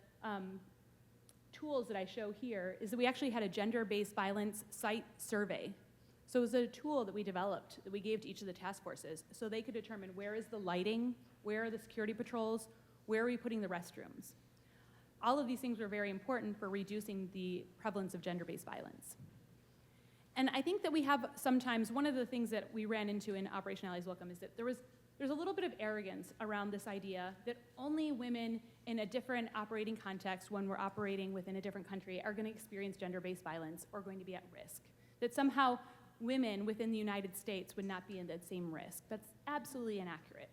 tools that I show here is that we actually had a gender-based violence site survey. So it was a tool that we developed that we gave to each of the task forces so they could determine where is the lighting, where are the security patrols, where are we putting the restrooms. All of these things were very important for reducing the prevalence of gender-based violence. And I think that we have sometimes, one of the things that we ran into in Operation Allies Welcome is that there's a little bit of arrogance around this idea that only women in a different operating context, when we're operating within a different country, are going to experience gender-based violence or going to be at risk. That somehow women within the United States would not be in that same risk. That's absolutely inaccurate.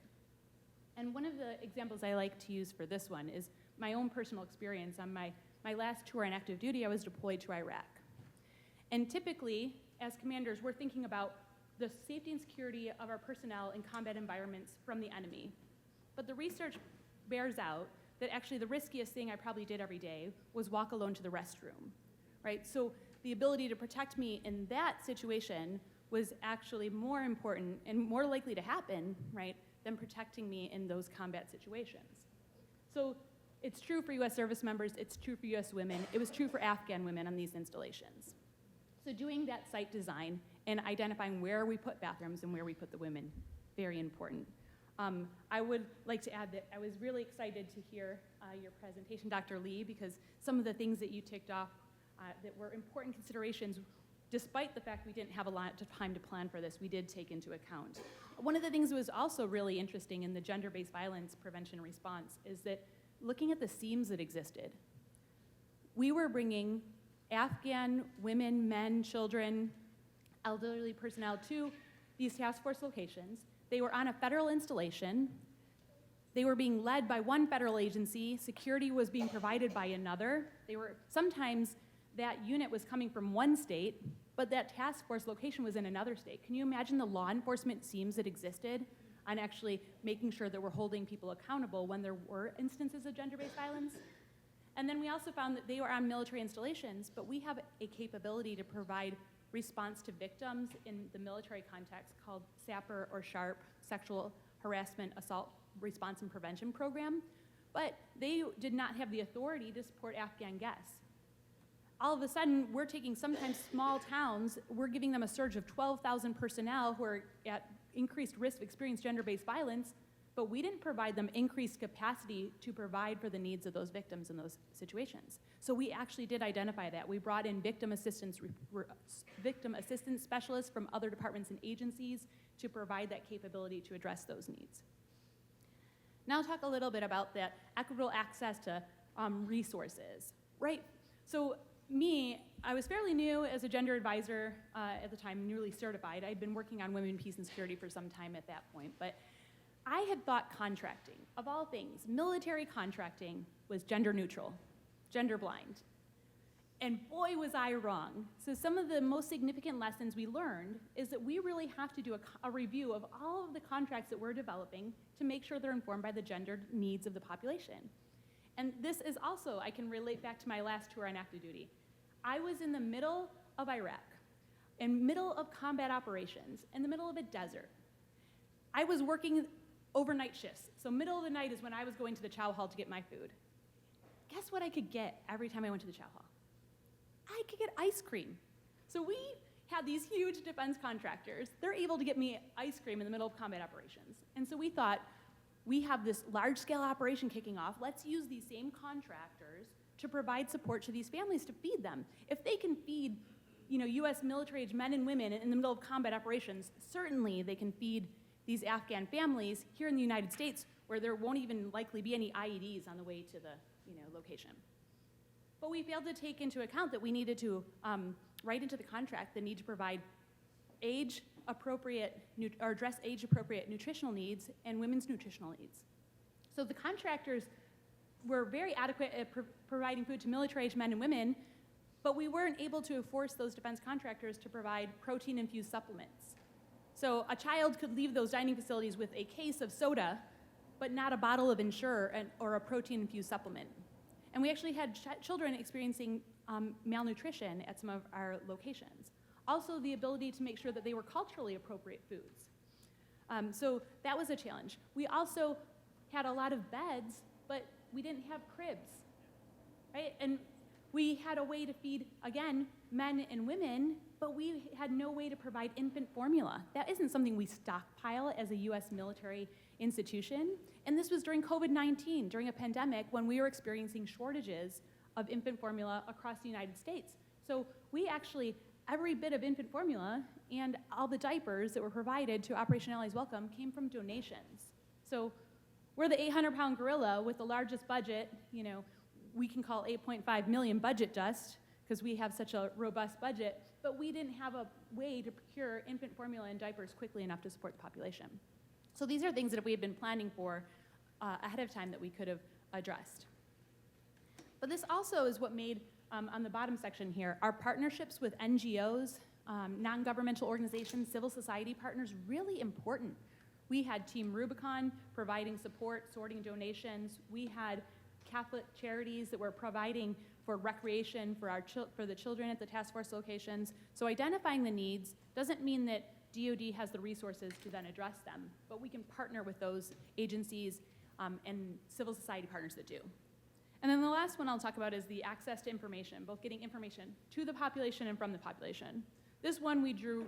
And one of the examples I like to use for this one is my own personal experience. On my last tour on active duty, I was deployed to Iraq. And typically, as commanders, we're thinking about the safety and security of our personnel in combat environments from the enemy. But the research bears out that actually the riskiest thing I probably did every day was walk alone to the restroom, right? So the ability to protect me in that situation was actually more important and more likely to happen, right, than protecting me in those combat situations. So it's true for US service members, it's true for US women, it was true for Afghan women on these installations. So doing that site design and identifying where we put bathrooms and where we put the women, very important. I would like to add that I was really excited to hear your presentation, Dr. Lee, because some of the things that you ticked off that were important considerations, despite the fact we didn't have a lot of time to plan for this, we did take into account. One of the things that was also really interesting in the gender-based violence prevention and response is that looking at the seams that existed, we were bringing Afghan women, men, children, elderly personnel to these task force locations. They were on a federal installation. They were being led by one federal agency. Security was being provided by another. Sometimes that unit was coming from one state, but that task force location was in another state. Can you imagine the law enforcement seams that existed on actually making sure that we're holding people accountable when there were instances of gender-based violence? And then we also found that they were on military installations, but we have a capability to provide response to victims in the military context called SAPR or SHARP, Sexual Harassment Assault Response and Prevention Program, but they did not have the authority to support Afghan guests. All of a sudden, we're taking sometimes small towns, we're giving them a surge of 12,000 personnel who are at increased risk of experiencing gender-based violence, but we didn't provide them increased capacity to provide for the needs of those victims in those situations. So we actually did identify that. We brought in victim assistance specialists from other departments and agencies to provide that capability to address those needs. Now I'll talk a little bit about that equitable access to resources, right? So I was fairly new as a gender advisor at the time, newly certified. I'd been working on women, peace, and security for some time at that point, but I had thought contracting, of all things, military contracting was gender neutral, gender blind. And boy, was I wrong. So some of the most significant lessons we learned is that we really have to do a review of all of the contracts that we're developing to make sure they're informed by the gender needs of the population. And this is also, I can relate back to my last tour on active duty. I was in the middle of Iraq, in middle of combat operations, in the middle of a desert. I was working overnight shifts. So middle of the night is when I was going to the chow hall to get my food. Guess what I could get every time I went to the chow hall? I could get ice cream. So we had these huge defense contractors. They're able to get me ice cream in the middle of combat operations. And so we thought, we have this large-scale operation kicking off. Let's use these same contractors to provide support to these families to feed them. If they can feed, U.S. military-age men and women in the middle of combat operations, certainly they can feed these Afghan families here in the United States where there won't even likely be any IEDs on the way to the location. But we failed to take into account that we needed to write into the contract the need to provide address age-appropriate nutritional needs and women's nutritional needs. So the contractors were very adequate at providing food to military-age men and women, but we weren't able to force those defense contractors to provide protein-infused supplements. So a child could leave those dining facilities with a case of soda, but not a bottle of Ensure or a protein-infused supplement. And we actually had children experiencing malnutrition at some of our locations. Also, the ability to make sure that they were culturally appropriate foods. So that was a challenge. We also had a lot of beds, but we didn't have cribs, right? And we had a way to feed, again, men and women, but we had no way to provide infant formula. That isn't something we stockpile as a US military institution. And this was during COVID-19, during a pandemic when we were experiencing shortages of infant formula across the United States. So we actually, every bit of infant formula and all the diapers that were provided to Operation Allies Welcome came from donations. So we're the 800-pound gorilla with the largest budget, we can call 8.5 million budget dust because we have such a robust budget, but we didn't have a way to procure infant formula and diapers quickly enough to support the population. So these are things that we had been planning for ahead of time that we could have addressed. But this also is what made, on the bottom section here, our partnerships with NGOs, non-governmental organizations, civil society partners, really important. We had Team Rubicon providing support, sorting donations. We had Catholic charities that were providing for recreation for the children at the task force locations. So identifying the needs doesn't mean that DoD has the resources to then address them, but we can partner with those agencies and civil society partners that do. And then the last one I'll talk about is the access to information, both getting information to the population and from the population. This one we drew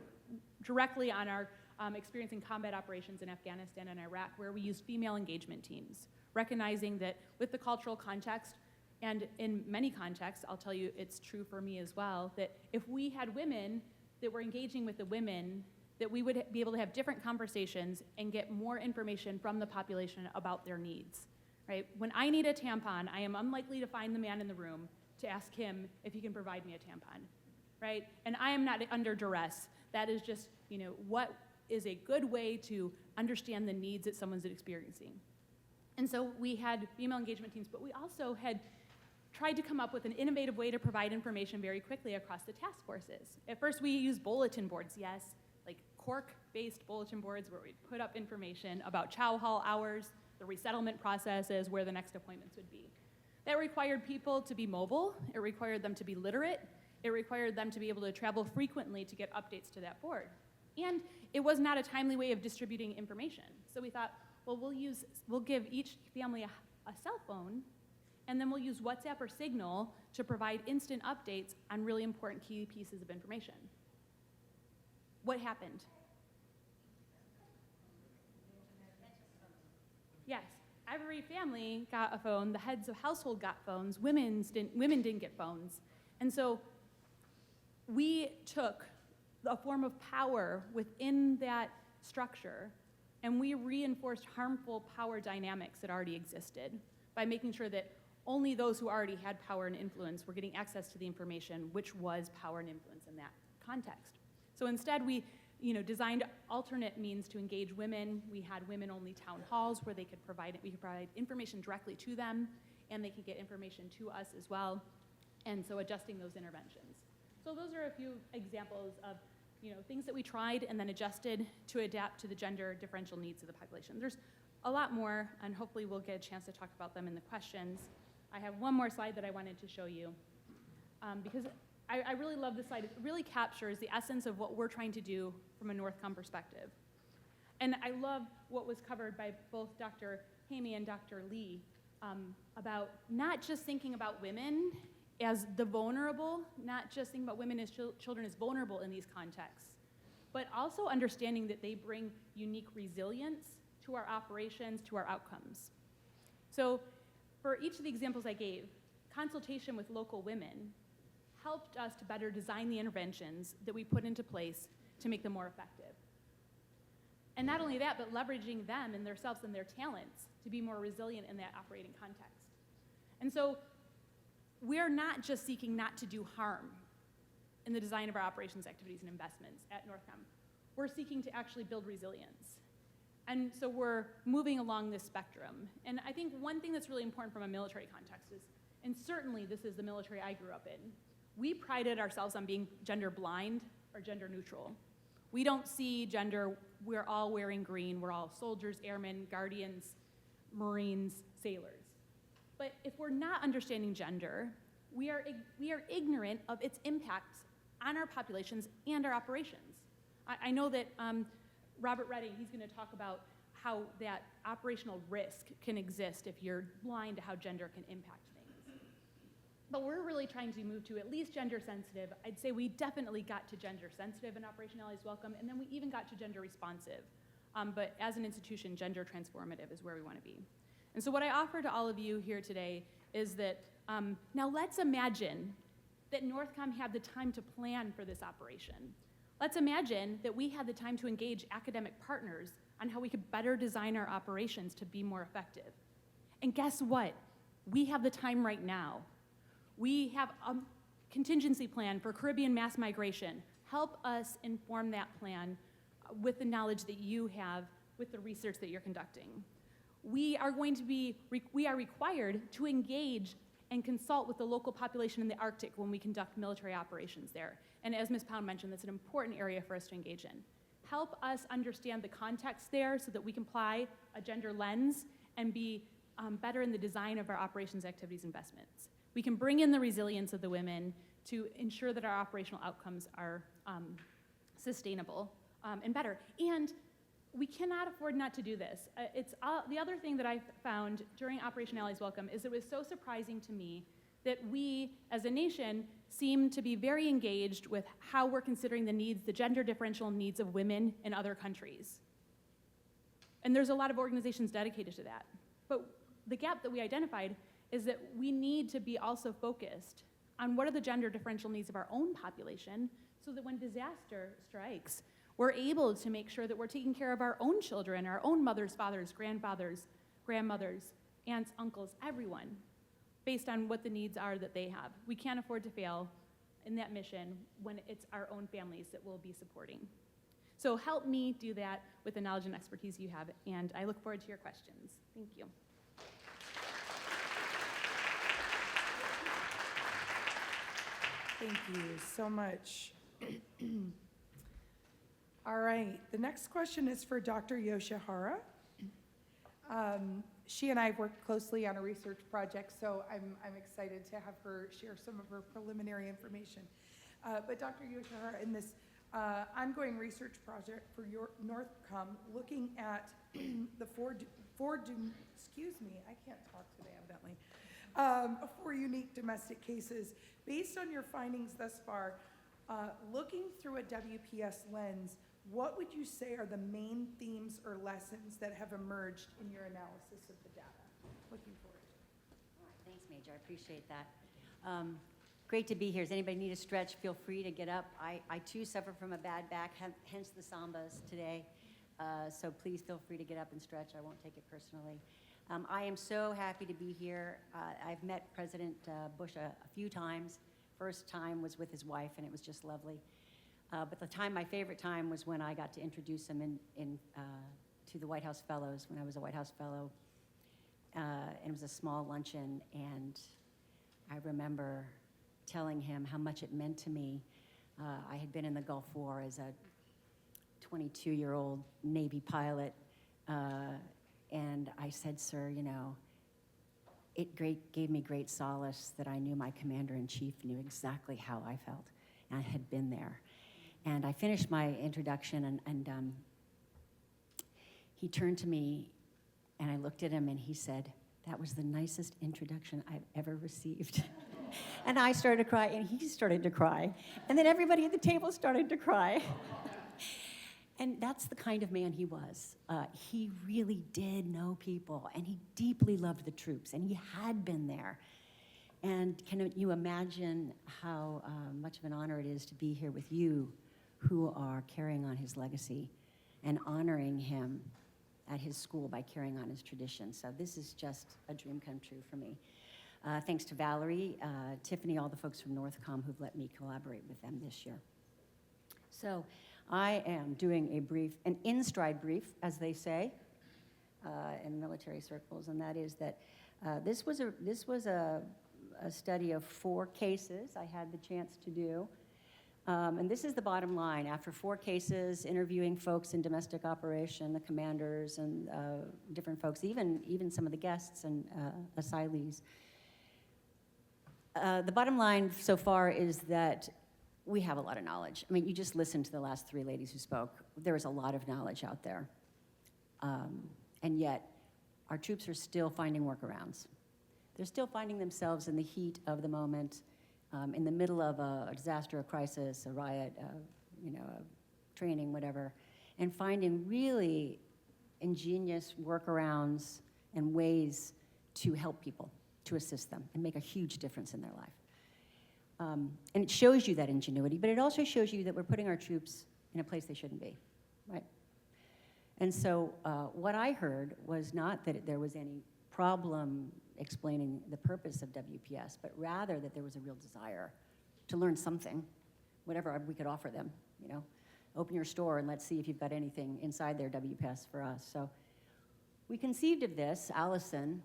directly on our experience in combat operations in Afghanistan and Iraq, where we used female engagement teams, recognizing that with the cultural context, and in many contexts, I'll tell you it's true for me as well, that if we had women that were engaging with the women, that we would be able to have different conversations and get more information from the population about their needs, right? When I need a tampon, I am unlikely to find the man in the room to ask him if he can provide me a tampon, right? And I am not under duress. That is just, what is a good way to understand the needs that someone's experiencing. And so we had female engagement teams, but we also had tried to come up with an innovative way to provide information very quickly across the task forces. At first, we used bulletin boards, yes, like cork-based bulletin boards where we'd put up information about chow hall hours, the resettlement processes, where the next appointments would be. That required people to be mobile. It required them to be literate. It required them to be able to travel frequently to get updates to that board. And it was not a timely way of distributing information. So we thought, well, we'll give each family a cell phone, and then we'll use WhatsApp or Signal to provide instant updates on really important key pieces of information. What happened? Yes, every family got a phone. The heads of household got phones. Women didn't get phones. And so we took a form of power within that structure, and we reinforced harmful power dynamics that already existed by making sure that only those who already had power and influence were getting access to the information, which was power and influence in that context. So instead, we designed alternate means to engage women. We had women-only town halls where we could provide information directly to them, and they could get information to us as well, and so adjusting those interventions. So those are a few examples of things that we tried and then adjusted to adapt to the gender differential needs of the population. There's a lot more, and hopefully we'll get a chance to talk about them in the questions. I have one more slide that I wanted to show you, because I really love this slide. It really captures the essence of what we're trying to do from a NORTHCOM perspective. And I love what was covered by both Dr. Hamey and Dr. Lee about not just thinking about women as the vulnerable, not just thinking about women as children as vulnerable in these contexts, but also understanding that they bring unique resilience to our operations, to our outcomes. So for each of the examples I gave, consultation with local women helped us to better design the interventions that we put into place to make them more effective. And not only that, but leveraging them and themselves and their talents to be more resilient in that operating context. And so we're not just seeking not to do harm in the design of our operations activities and investments at NORTHCOM. We're seeking to actually build resilience. And so we're moving along this spectrum. And I think one thing that's really important from a military context is, and certainly this is the military I grew up in, we prided ourselves on being gender blind or gender neutral. We don't see gender, we're all wearing green, we're all soldiers, airmen, guardians, Marines, sailors. But if we're not understanding gender, we are ignorant of its impacts on our populations and our operations. I know that Robert Redding, he's going to talk about how that operational risk can exist if you're blind to how gender can impact things. But we're really trying to move to at least gender sensitive. I'd say we definitely got to gender sensitive in Operation Allies Welcome, and then we even got to gender responsive. But as an institution, gender transformative is where we want to be. And so what I offer to all of you here today is that now let's imagine that Northcom had the time to plan for this operation. Let's imagine that we had the time to engage academic partners on how we could better design our operations to be more effective. And guess what? We have the time right now. We have a contingency plan for Caribbean mass migration. Help us inform that plan with the knowledge that you have with the research that you're conducting. We are required to engage and consult with the local population in the Arctic when we conduct military operations there. And as Ms. Pound mentioned, that's an important area for us to engage in. Help us understand the context there so that we can apply a gender lens and be better in the design of our operations, activities, investments. We can bring in the resilience of the women to ensure that our operational outcomes are sustainable and better. And we cannot afford not to do this. The other thing that I found during Operation Allies Welcome is it was so surprising to me that we, as a nation, seem to be very engaged with how we're considering the needs, the gender differential needs of women in other countries. And there's a lot of organizations dedicated to that. But the gap that we identified is that we need to be also focused on what are the gender differential needs of our own population so that when disaster strikes, we're able to make sure that we're taking care of our own children, our own mothers, fathers, grandfathers, grandmothers, aunts, uncles, everyone, based on what the needs are that they have. We can't afford to fail in that mission when it's our own families that we'll be supporting. So help me do that with the knowledge and expertise you have, and I look forward to your questions. Thank you. Thank you so much. All right, the next question is for Dr. Yoshihara. She and I have worked closely on a research project, so I'm excited to have her share some of her preliminary information. But Dr. Yoshihara, in this ongoing research project for your Northcom, looking at the four unique domestic cases, based on your findings thus far, looking through a WPS lens, what would you say are the main themes or lessons that have emerged in your analysis of the data? Looking forward to it. All right, thanks, Major. I appreciate that. Great to be here. Does anybody need a stretch? Feel free to get up. I too suffer from a bad back, hence the sambas today. So please feel free to get up and stretch. I won't take it personally. I am so happy to be here. I've met President Bush a few times. First time was with his wife, and it was just lovely. But my favorite time was when I got to introduce him to the White House Fellows, when I was a White House Fellow. And it was a small luncheon, and I remember telling him how much it meant to me. I had been in the Gulf War as a 22-year-old Navy pilot, and I said, sir, you know, it gave me great solace that I knew my commander-in-chief knew exactly how I felt, and I had been there. And I finished my introduction, and he turned to me, and I looked at him, and he said, that was the nicest introduction I've ever received. And I started to cry, and he started to cry. And then everybody at the table started to cry. And that's the kind of man he was. He really did know people, and he deeply loved the troops, and he had been there. And can you imagine how much of an honor it is to be here with you who are carrying on his legacy and honoring him at his school by carrying on his tradition. So this is just a dream come true for me. Thanks to Valerie, Tiffany, all the folks from Northcom who've let me collaborate with them this year. So I am doing an in-stride brief, as they say in military circles, and that is that this was a a study of 4 cases I had the chance to do. And this is the bottom line. After 4 cases, interviewing folks in domestic operation, the commanders and different folks, even some of the guests and asylees. The bottom line so far is that we have a lot of knowledge. I mean, you just listened to the last 3 ladies who spoke. There is a lot of knowledge out there. And yet, our troops are still finding workarounds. They're still finding themselves in the heat of the moment, in the middle of a disaster, a crisis, a riot, a training, whatever, and finding really ingenious workarounds and ways to help people, to assist them, and make a huge difference in their life. And it shows you that ingenuity, but it also shows you that we're putting our troops in a place they shouldn't be, right? And so what I heard was not that there was any problem explaining the purpose of WPS, but rather that there was a real desire to learn something, whatever we could offer them, Open your store and let's see if you've got anything inside there, WPS, for us. So we conceived of this, Allison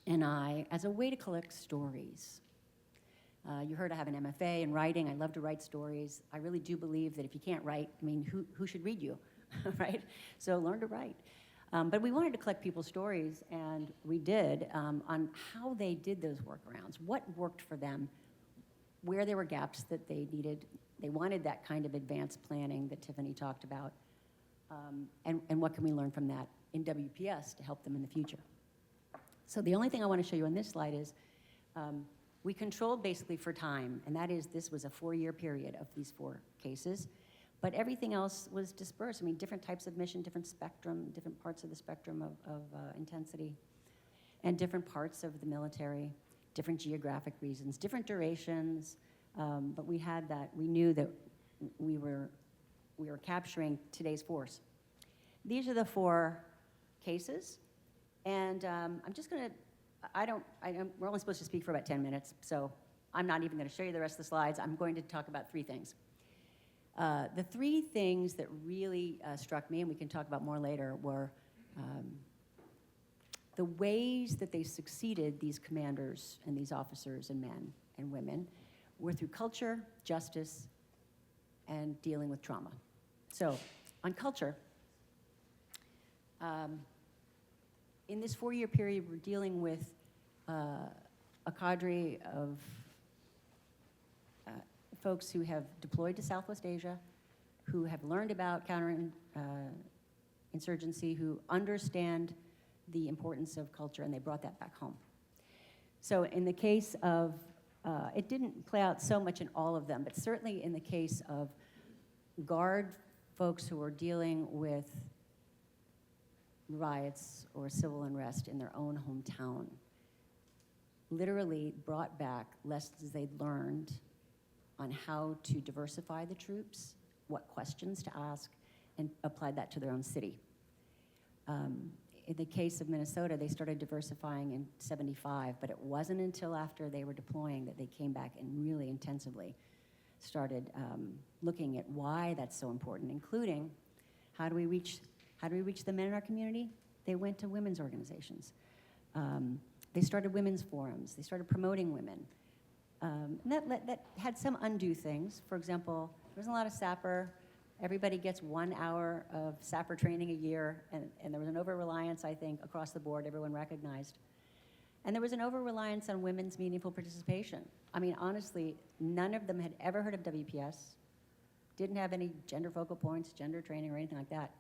and I, as a way to collect stories. You heard I have an MFA in writing. I love to write stories. I really do believe that if you can't write, who should read you, right? So learn to write. But we wanted to collect people's stories, and we did, on how they did those workarounds, what worked for them, where there were gaps that they needed. They wanted that kind of advanced planning that Tiffany talked about, and what can we learn from that in WPS to help them in the future. So the only thing I want to show you on this slide is we controlled basically for time, and that is this was a 4-year period of these 4 cases. But everything else was dispersed. Different types of mission, different spectrum, different parts of the spectrum of intensity, and different parts of the military, different geographic reasons, different durations. But we had that. We knew that we were capturing today's force. These are the 4 cases, and I'm just going to. We're only supposed to speak for about 10 minutes, so I'm not even going to show you the rest of the slides. I'm going to talk about 3 things. The 3 things that really struck me, and we can talk about more later, were the ways that they succeeded, these commanders and these officers and men and women, were through culture, justice, and dealing with trauma. So on culture, in this 4-year period, we're dealing with a cadre of folks who have deployed to Southwest Asia, who have learned about counterinsurgency, who understand the importance of culture, and they brought that back home. So in the case of, it didn't play out so much in all of them, but certainly in the case of Guard folks who are dealing with riots or civil unrest in their own hometown, literally brought back lessons they'd learned on how to diversify the troops, what questions to ask, and applied that to their own city. In the case of Minnesota, they started diversifying in '75, but it wasn't until after they were deploying that they came back and really intensively started looking at why that's so important, including how do we reach the men in our community? They went to women's organizations. They started women's forums. They started promoting women. And that had some undue things. For example, there wasn't a lot of SAPR. Everybody gets 1 hour of SAPR training a year, and there was an over-reliance, I think, across the board, everyone recognized. And there was an over-reliance on women's meaningful participation. Honestly, none of them had ever heard of WPS, didn't have any gender focal points, gender training, or anything like that.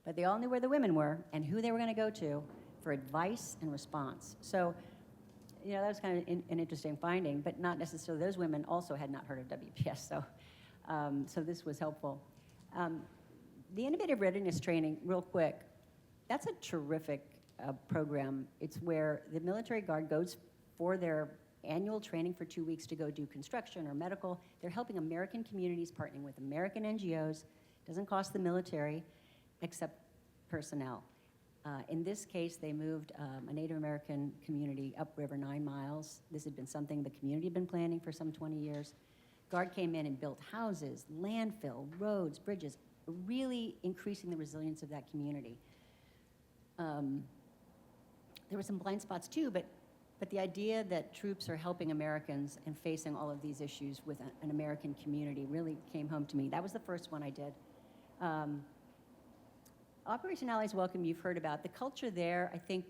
But they all knew where the women were and who they were going to go to for advice and response. So, that was kind of an interesting finding, but not necessarily. Those women also had not heard of WPS, so this was helpful. The Innovative Readiness Training, real quick, that's a terrific program. It's where the military guard goes for their annual training for 2 weeks to go do construction or medical. They're helping American communities, partnering with American NGOs. Doesn't cost the military, except personnel. In this case, they moved a Native American community upriver 9 miles. This had been something the community had been planning for some 20 years. Guard came in and built houses, landfill, roads, bridges, really increasing the resilience of that community. There were some blind spots too, but But the idea that troops are helping Americans and facing all of these issues with an American community really came home to me. That was the first one I did. Operation Allies Welcome, you've heard about. The culture there, I think,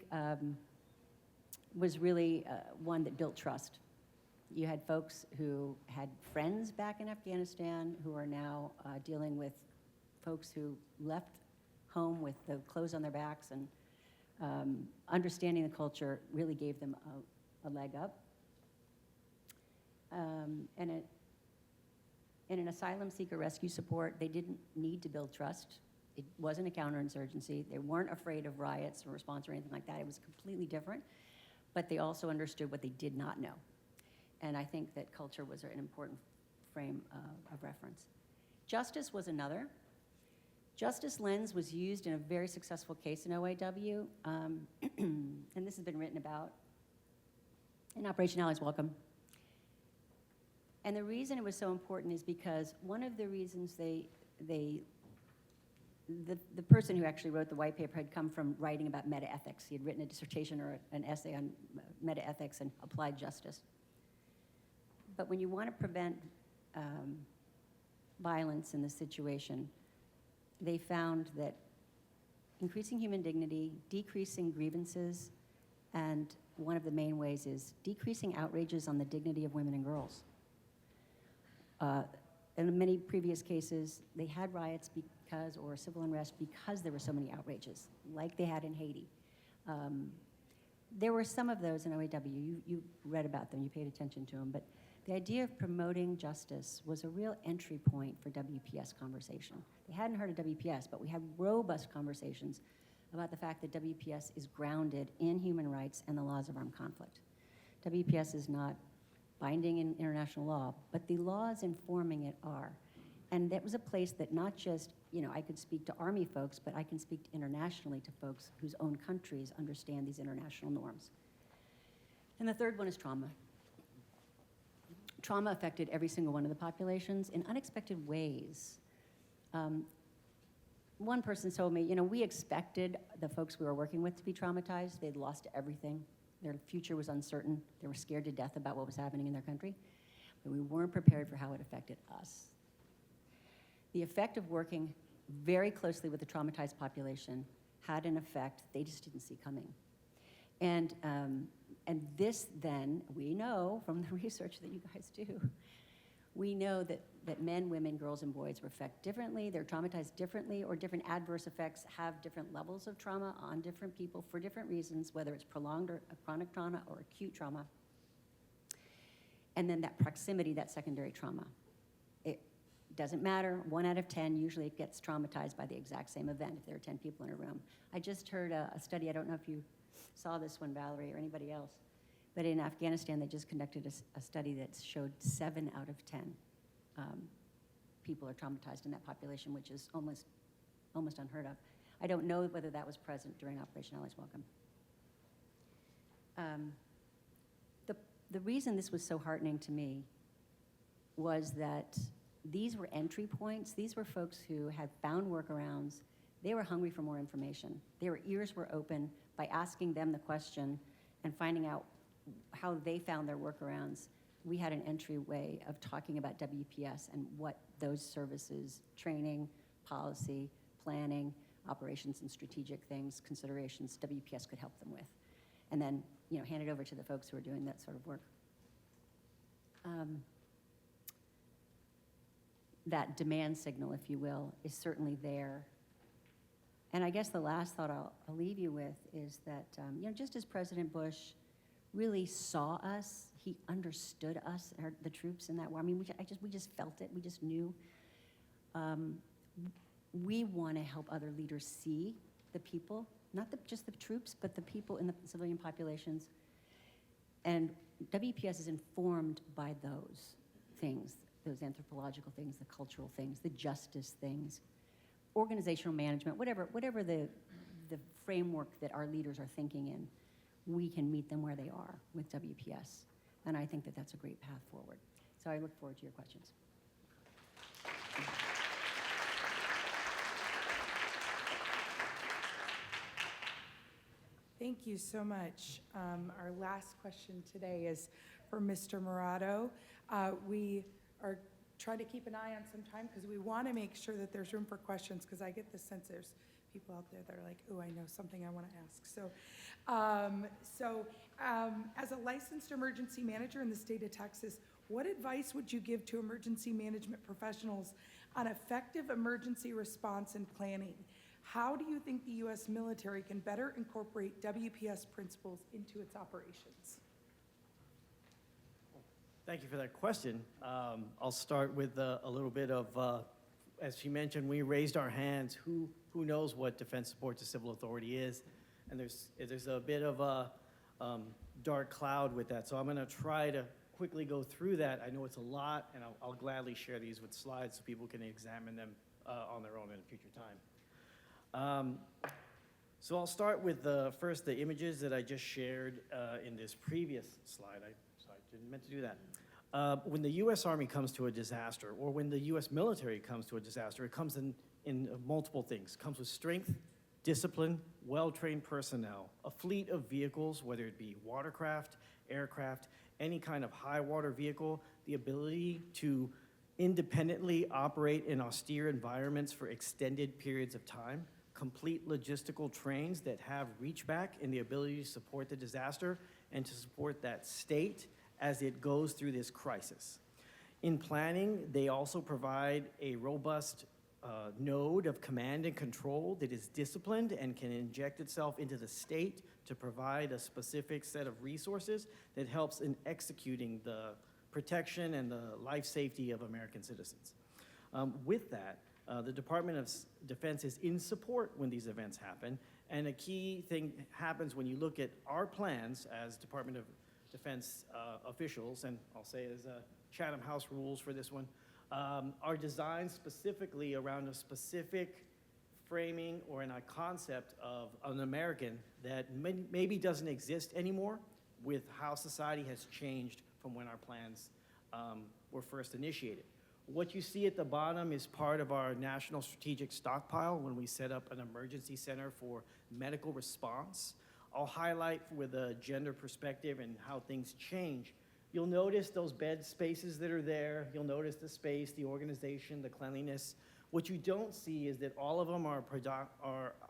was really one that built trust. You had folks who had friends back in Afghanistan who are now dealing with folks who left home with the clothes on their backs, and understanding the culture really gave them a leg up. And in an asylum seeker rescue support, they didn't need to build trust. It wasn't a counterinsurgency. They weren't afraid of riots or response or anything like that. It was completely different. But they also understood what they did not know. And I think that culture was an important frame of reference. Justice was another. Justice lens was used in a very successful case in OAW, and this has been written about in Operation Allies Welcome. And the reason it was so important is because one of the reasons the person who actually wrote the white paper had come from writing about meta-ethics. He had written a dissertation or an essay on meta-ethics and applied justice. But when you want to prevent violence in this situation, they found that increasing human dignity, decreasing grievances, and one of the main ways is decreasing outrages on the dignity of women and girls. In many previous cases, they had riots because, or civil unrest because there were so many outrages, like they had in Haiti. There were some of those in OAW. You read about them, you paid attention to them, but the idea of promoting justice was a real entry point for WPS conversation. They hadn't heard of WPS, but we had robust conversations about the fact that WPS is grounded in human rights and the laws of armed conflict. WPS is not binding in international law, but the laws informing it are. And that was a place that not just, I could speak to Army folks, but I can speak internationally to folks whose own countries understand these international norms. And the third one is trauma. Trauma affected every single one of the populations in unexpected ways. One person told me, we expected the folks we were working with to be traumatized. They'd lost everything. Their future was uncertain. They were scared to death about what was happening in their country. But we weren't prepared for how it affected us. The effect of working very closely with the traumatized population had an effect they just didn't see coming. And this then, we know from the research that you guys do, we know that men, women, girls, and boys were affected differently, they're traumatized differently, or different adverse effects have different levels of trauma on different people for different reasons, whether it's prolonged or chronic trauma or acute trauma. And then that proximity, that secondary trauma. It doesn't matter, 1 out of 10 usually gets traumatized by the exact same event if there are 10 people in a room. I just heard a study, I don't know if you saw this one, Valerie, or anybody else, but in Afghanistan, they just conducted a study that showed 7 out of 10 people are traumatized in that population, which is almost unheard of. I don't know whether that was present during Operation Allies Welcome. The reason this was so heartening to me was that these were entry points. These were folks who had found workarounds. They were hungry for more information. Their ears were open by asking them the question and finding out how they found their workarounds. We had an entryway of talking about WPS and what those services, training, policy, planning, operations and strategic things, considerations, WPS could help them with. And then, hand it over to the folks who are doing that sort of work. That demand signal, if you will, is certainly there. And I guess the last thought I'll leave you with is that, just as President Bush really saw us, he understood us, the troops in that war. I mean, we just felt it. We just knew. We want to help other leaders see the people, not just the troops, but the people in the civilian populations. And WPS is informed by those things, those anthropological things, the cultural things, the justice things, organizational management, whatever the framework that our leaders are thinking in, we can meet them where they are with WPS. And I think that that's a great path forward. So I look forward to your questions. Thank you so much. Our last question today is for Mr. Morato. We are trying to keep an eye on some time because we want to make sure that there's room for questions, because I get the sense there's people out there that are like, oh, I know something I want to ask. So, as a licensed emergency manager in the state of Texas, what advice would you give to emergency management professionals on effective emergency response and planning? How do you think the U.S. military can better incorporate WPS principles into its operations? Thank you for that question. I'll start with a little bit of, as she mentioned, we raised our hands. Who knows what Defense Support to Civil Authority is? And there's a bit of a dark cloud with that. So I'm going to try to quickly go through that. I know it's a lot, and I'll gladly share these with slides so people can examine them on their own at a future time. So I'll start with first the images that I just shared in this previous slide. I didn't meant to do that. When the U.S. Army comes to a disaster, or when the U.S. military comes to a disaster, it comes in multiple things. It comes with strength, discipline, well-trained personnel, a fleet of vehicles, whether it be watercraft, aircraft, any kind of high water vehicle, the ability to independently operate in austere environments for extended periods of time, complete logistical trains that have reach back and the ability to support the disaster and to support that state as it goes through this crisis. In planning, they also provide a robust node of command and control that is disciplined and can inject itself into the state to provide a specific set of resources that helps in executing the protection and the life safety of American citizens. With that, the Department of Defense is in support when these events happen, and a key thing happens when you look at our plans as Department of Defense officials, and I'll say as Chatham House rules for this one, are designed specifically around a specific framing or a concept of an American that maybe doesn't exist anymore with how society has changed from when our plans were first initiated. What you see at the bottom is part of our national strategic stockpile when we set up an emergency center for medical response. I'll highlight with a gender perspective and how things change. You'll notice those bed spaces that are there. You'll notice the space, the organization, the cleanliness. What you don't see is that all of them are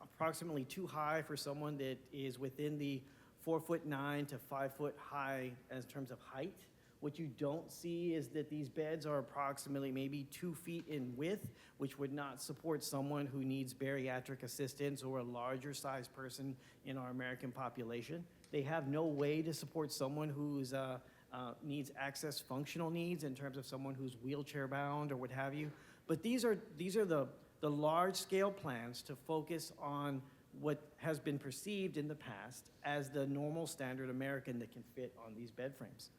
approximately too high for someone that is within the 4'9" to 5 foot high in terms of height. What you don't see is that these beds are approximately maybe 2 feet in width, which would not support someone who needs bariatric assistance or a larger sized person in our American population. They have no way to support someone who's needs access functional needs in terms of someone who's wheelchair bound or what have you. But these are the large scale plans to focus on what has been perceived in the past as the normal standard American that can fit on these bed frames.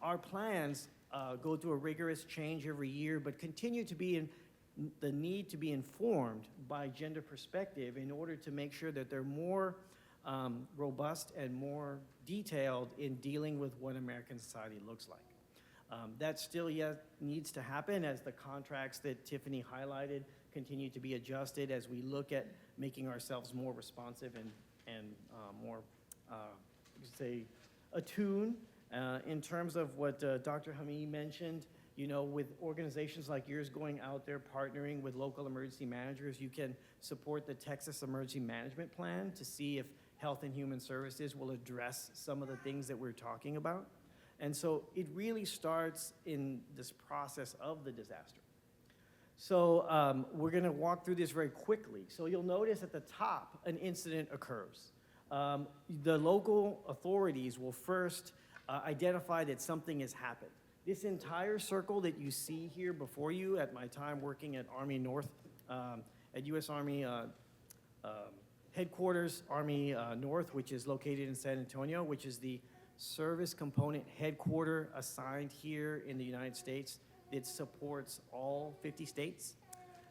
Our plans go through a rigorous change every year, but continue to be in the need to be informed by gender perspective in order to make sure that they're more robust and more detailed in dealing with what American society looks like. That still yet needs to happen as the contracts that Tiffany highlighted continue to be adjusted as we look at making ourselves more responsive and more, say, attuned. In terms of what Dr. Hamid mentioned, you know, with organizations like yours going out there partnering with local emergency managers, you can support the Texas Emergency Management Plan to see if Health and Human Services will address some of the things that we're talking about. And so it really starts in this process of the disaster. So we're going to walk through this very quickly. So you'll notice at the top, an incident occurs. The local authorities will first identify that something has happened. This entire circle that you see here before you at my time working at Army North, at U.S. Army Headquarters, Army North, which is located in San Antonio, which is the service component headquarter assigned here in the United States. It supports all 50 states.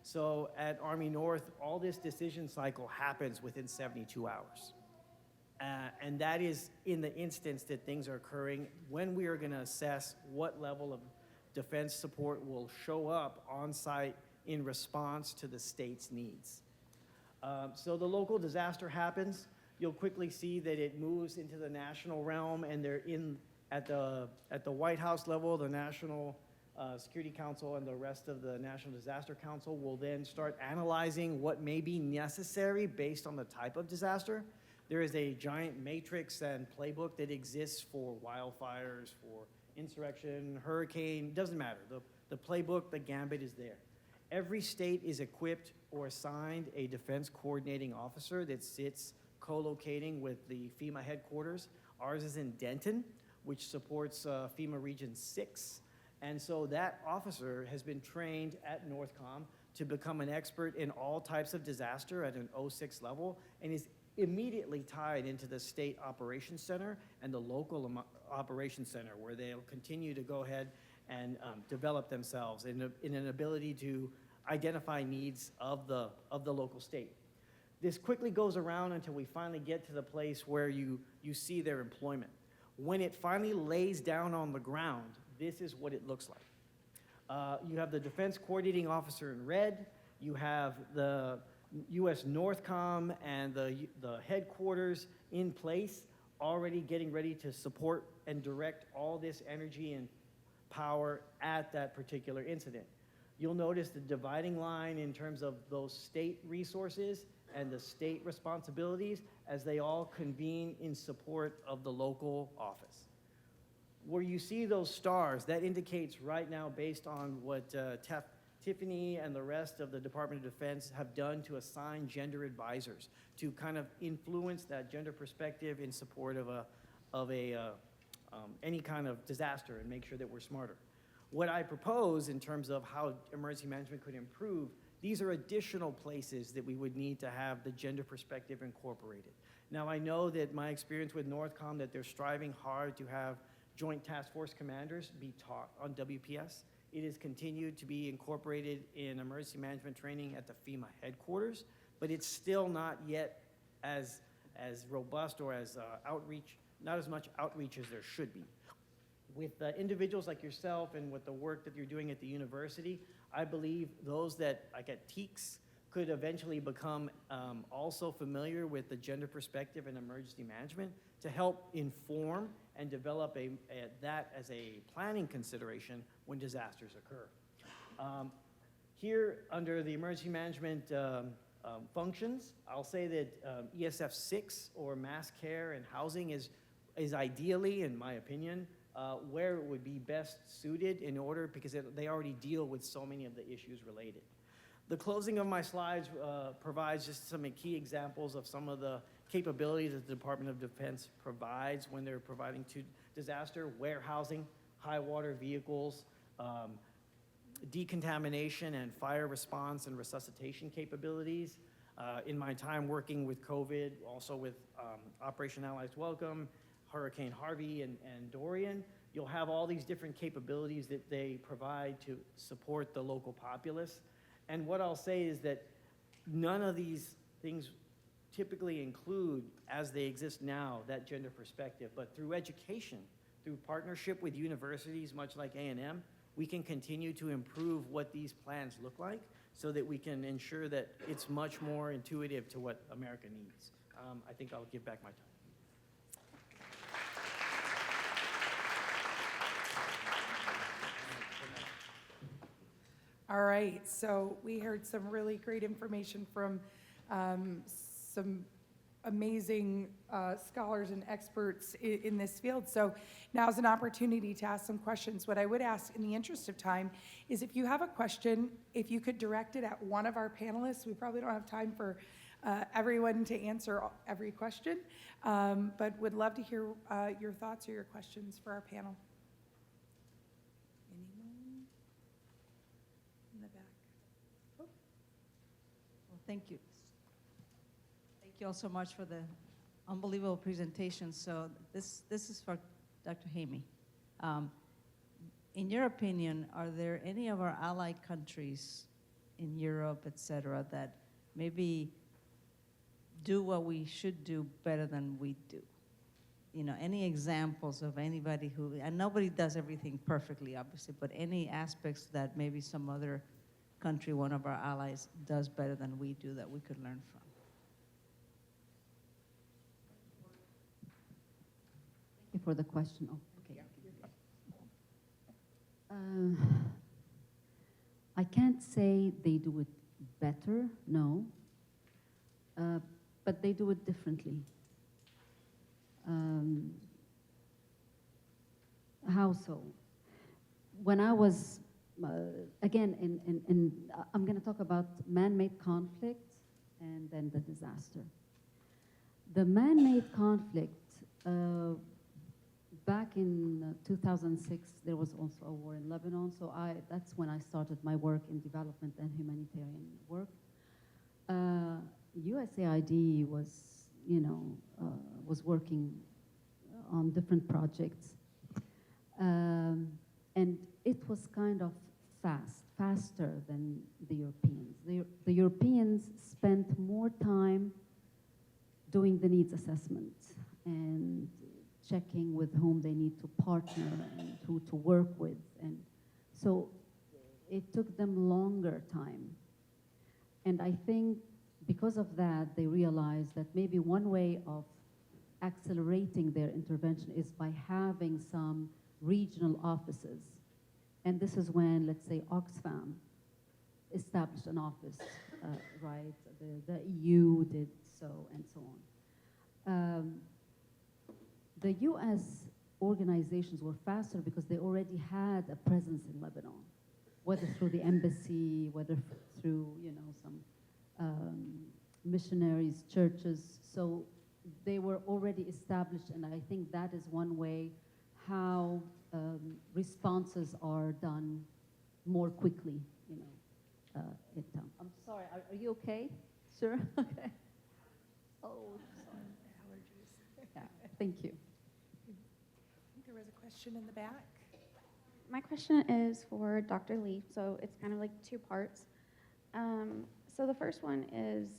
So at Army North, all this decision cycle happens within 72 hours. And that is in the instance that things are occurring when we are going to assess what level of defense support will show up on site in response to the state's needs. So the local disaster happens. you'll quickly see that it moves into the national realm, and they're at the White House level, the National Security Council and the rest of the National Disaster Council will then start analyzing what may be necessary based on the type of disaster. There is a giant matrix and playbook that exists for wildfires, for insurrection, hurricane, doesn't matter. The playbook, the gambit is there. Every state is equipped or assigned a defense coordinating officer that sits co-locating with the FEMA headquarters. Ours is in Denton, which supports FEMA Region 6. And so that officer has been trained at NORTHCOM to become an expert in all types of disaster at an 06 level, and is immediately tied into the state operations center and the local operations center, where they'll continue to go ahead and develop themselves in an ability to identify needs of the local state. This quickly goes around until we finally get to the place where you see their employment. When it finally lays down on the ground, this is what it looks like. You have the defense coordinating officer in red. You have the U.S. NORTHCOM and the headquarters in place, already getting ready to support and direct all this energy and power at that particular incident. You'll notice the dividing line in terms of those state resources and the state responsibilities as they all convene in support of the local office. Where you see those stars, that indicates right now, based on what Tiffany and the rest of the Department of Defense have done to assign gender advisors to kind of influence that gender perspective in support of any kind of disaster and make sure that we're smarter. What I propose in terms of how emergency management could improve, these are additional places that we would need to have the gender perspective incorporated. Now, I know that my experience with NORTHCOM, that they're striving hard to have Joint Task Force commanders be taught on WPS. It is continued to be incorporated in emergency management training at the FEMA headquarters, but it's still not yet as robust or as outreach, not as much outreach as there should be. With individuals like yourself and with the work that you're doing at the university, I believe those that, like at TEACS, could eventually become also familiar with the gender perspective in emergency management to help inform and develop that as a planning consideration when disasters occur. Here, under the emergency management functions, I'll say that ESF 6 or mass care and housing is ideally, in my opinion, where it would be best suited in order, because they already deal with so many of the issues related. The closing of my slides provides just some key examples of some of the capabilities that the Department of Defense provides when they're providing to disaster: warehousing, high water vehicles, decontamination and fire response and resuscitation capabilities. In my time working with COVID, also with Operation Allies Welcome, Hurricane Harvey and Dorian, you'll have all these different capabilities that they provide to support the local populace. And what I'll say is that none of these things typically include, as they exist now, that gender perspective. But through education, through partnership with universities, much like A&M, we can continue to improve what these plans look like so that we can ensure that it's much more intuitive to what America needs. I think I'll give back my time. All right, so we heard some really great information from some amazing scholars and experts in this field. So now's an opportunity to ask some questions. What I would ask, in the interest of time, is if you have a question, if you could direct it at one of our panelists. We probably don't have time for everyone to answer every question, but would love to hear your thoughts or your questions for our panel. Anyone? In the back. Well, thank you. Thank you all so much for the unbelievable presentation. So this is for Dr. Hamey. In your opinion, are there any of our allied countries in Europe, et cetera, that maybe do what we should do better than we do? You know, any examples of anybody who, and nobody does everything perfectly, obviously, but any aspects that maybe some other country, one of our allies, does better than we do that we could learn from? for the question. Oh, okay. I can't say they do it better, no, but they do it differently. How so? When I was, again, I'm going to talk about man-made conflict and then the disaster. The man-made conflict, back in 2006, there was also a war in Lebanon, so that's when I started my work in development and humanitarian work. USAID was, was working on different projects. And it was kind of faster than the Europeans. The Europeans spent more time doing the needs assessment and checking with whom they need to partner and who to work with. And so it took them longer time. And I think because of that, they realized that maybe one way of accelerating their intervention is by having some regional offices. And this is when, let's say, Oxfam established an office, right? The EU did so, and so on. The US organizations were faster because they already had a presence in Lebanon, whether through the embassy, whether through, some missionaries, churches. So they were already established, and I think that is one way how responses are done more quickly, I'm sorry, are you okay, sir? Okay. Oh, sorry. Allergies. Yeah, thank you. There was a question in the back. My question is for Dr. Lee, so it's kind of like two parts. So the first one is